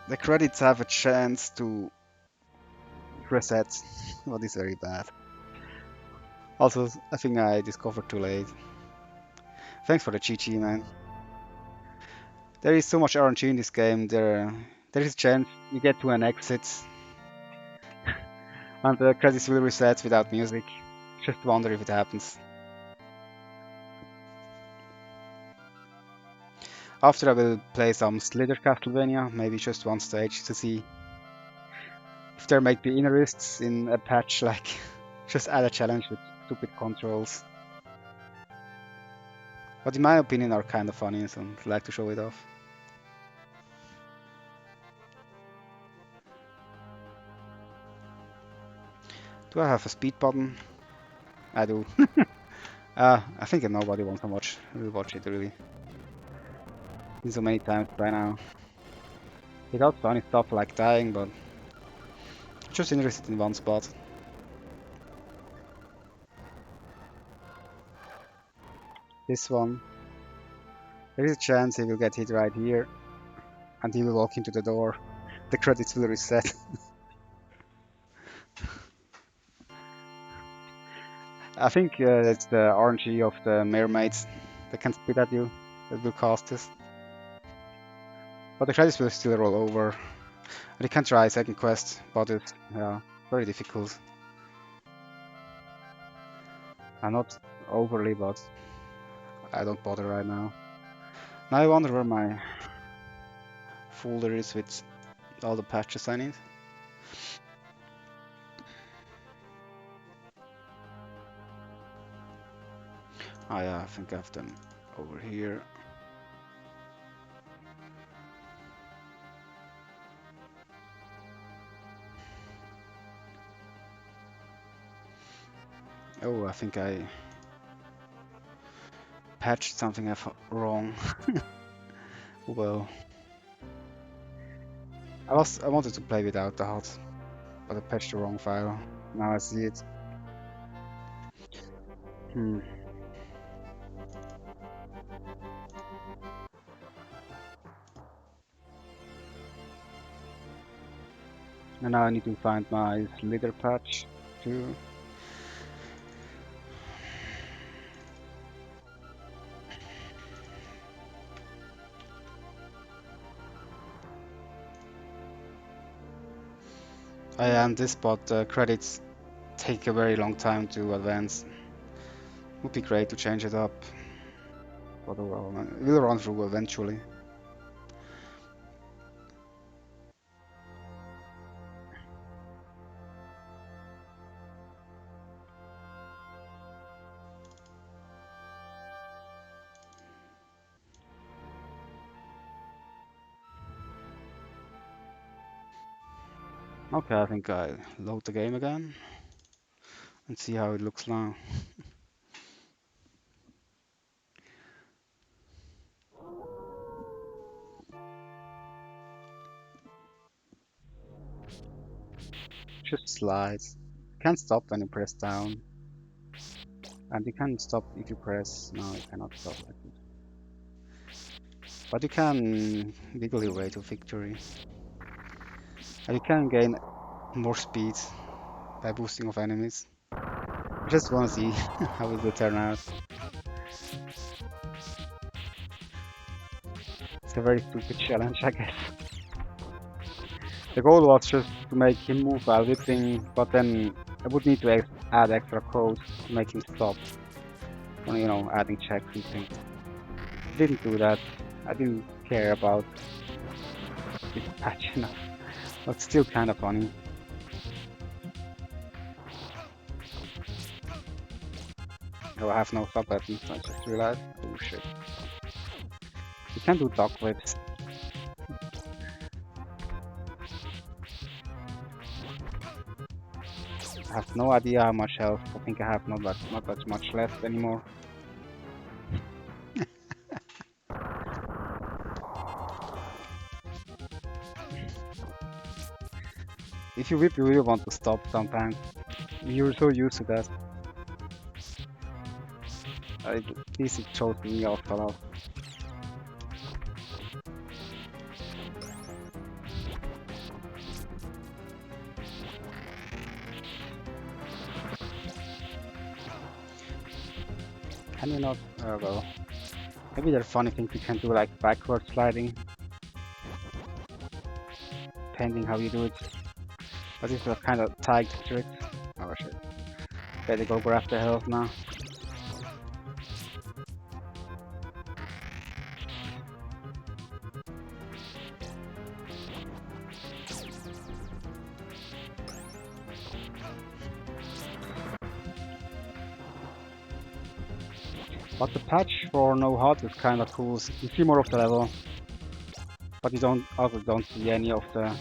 the credits have a chance to reset, what is very bad. Also, I think I discovered too late. Thanks for the GG, man. There is so much RNG in this game, there is a chance you get to an exit and the credits will reset without music. Just wonder if it happens. After I will play some Slither Castlevania, maybe just one stage to see if there might be interests in a patch, like just add a challenge with stupid controls. But in my opinion are kind of funny, so I'd like to show it off. Do I have a speed button? I do. I think nobody wants to watch. Will watch it really. Been so many times by now. Without funny stuff like dying, but just interested in one spot. This one. There is a chance he will get hit right here, and he will walk into the door. The credits will reset. I think it's the RNG of the mermaids that can spit at you that will cause this. But the credits will still roll over. And you can try second quest, but it's very difficult. I'm not overly, but I don't bother right now. Now I wonder where my folder is with all the patches I need. Oh yeah, I think I have them over here. Oh, I think I patched something wrong. Well, I wanted to play without the HUD, but I patched the wrong file. Now I see it. Hmm. And now I need to find my slither patch too. And this spot credits take a very long time to advance. Would be great to change it up. But well, we'll run through eventually. Okay, I think I load the game again and see how it looks now. Just slides. You can't stop when you press down. And you can stop if you press. No, you cannot stop. I think. But you can wiggle your way to victory. And you can gain more speed by boosting of enemies. I just wanna see how it will turn out. It's a very stupid challenge, I guess. The goal was just to make him move while whipping, but then I would need to add extra code to make him stop. You know, adding checks and things. Didn't do that. I didn't care about this patch enough. But still kind of funny. Oh, I have no sub weapons, I just realized. Oh shit. You can do dog whips. I have no idea how much health. I think I have not that much left anymore. If you whip, you really want to stop sometimes. You're so used to that. At least it shows me off a lot. Can you not? Well, maybe there are funny things you can do, like backward sliding, depending how you do it. But this is a kind of tight trick. Oh shit. Better go grab the health now. But the patch for no HUD is kind of cool. You see more of the level, but you don't see any of the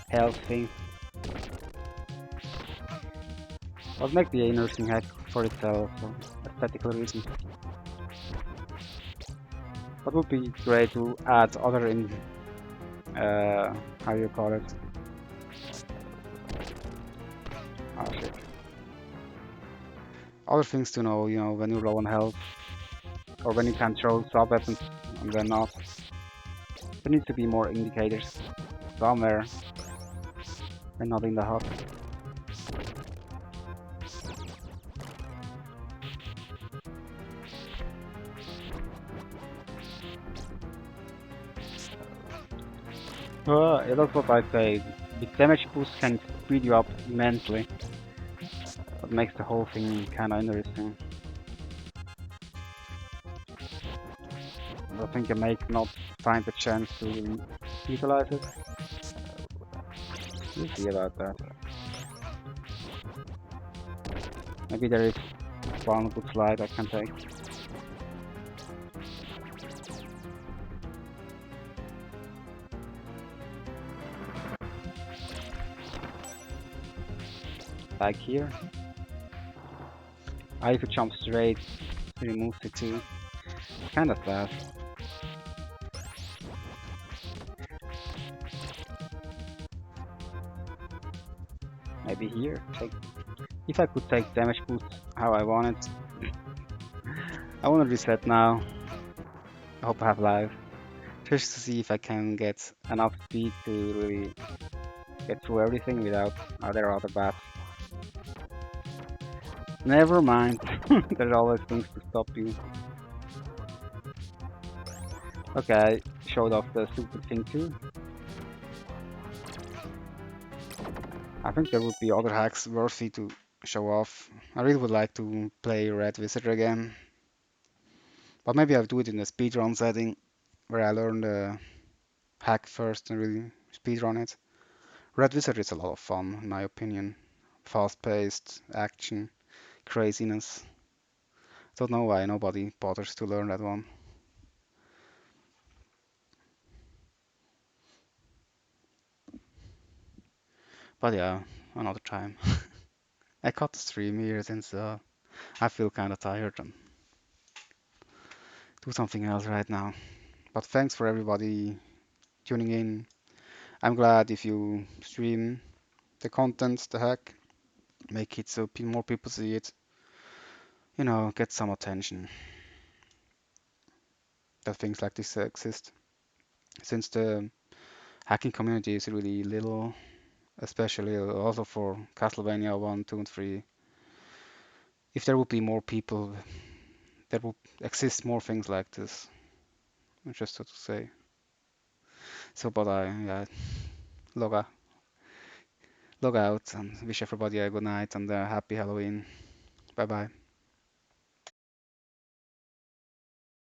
health thing. But make the nursing hack for itself for aesthetical reasons. But would be great to add other how you call it? Oh shit. Other things to know, you know, when you're low on health, or when you can throw sub weapons and when not. There needs to be more indicators somewhere, and not in the HUD. Yeah, that's what I say. The damage boost can speed you up immensely. That makes the whole thing kinda interesting. I think I may not find the chance to utilize it. We'll see about that. Maybe there is one good slide I can take. Like here. I if you jump straight, He removes it too. Kinda sad. Maybe here. Take if I could take damage boost how I want it. I wanna reset now. I hope I have life. Just to see if I can get enough speed to really get through everything without other bats. Never mind. There's always things to stop you. Okay, I showed off the stupid thing too. I think there would be other hacks worthy to show off. I really would like to play Red Wizard again, but maybe I'll do it in a speedrun setting where I learn the hack first and really speedrun it. Red Wizard is a lot of fun, in my opinion. Fast-paced, action, craziness. Don't know why nobody bothers to learn that one. But yeah, another time. I cut the stream here since I feel kinda tired and do something else right now. But thanks for everybody tuning in. I'm glad if you stream the content, the hack, make it so more people see it, get some attention that things like this exist. Since the hacking community is really little, especially also for Castlevania 1, 2, and 3, if there would be more people, there would exist more things like this, just so to say. So, but yeah, log, out, log out and wish everybody a good night and a happy Halloween. Bye bye.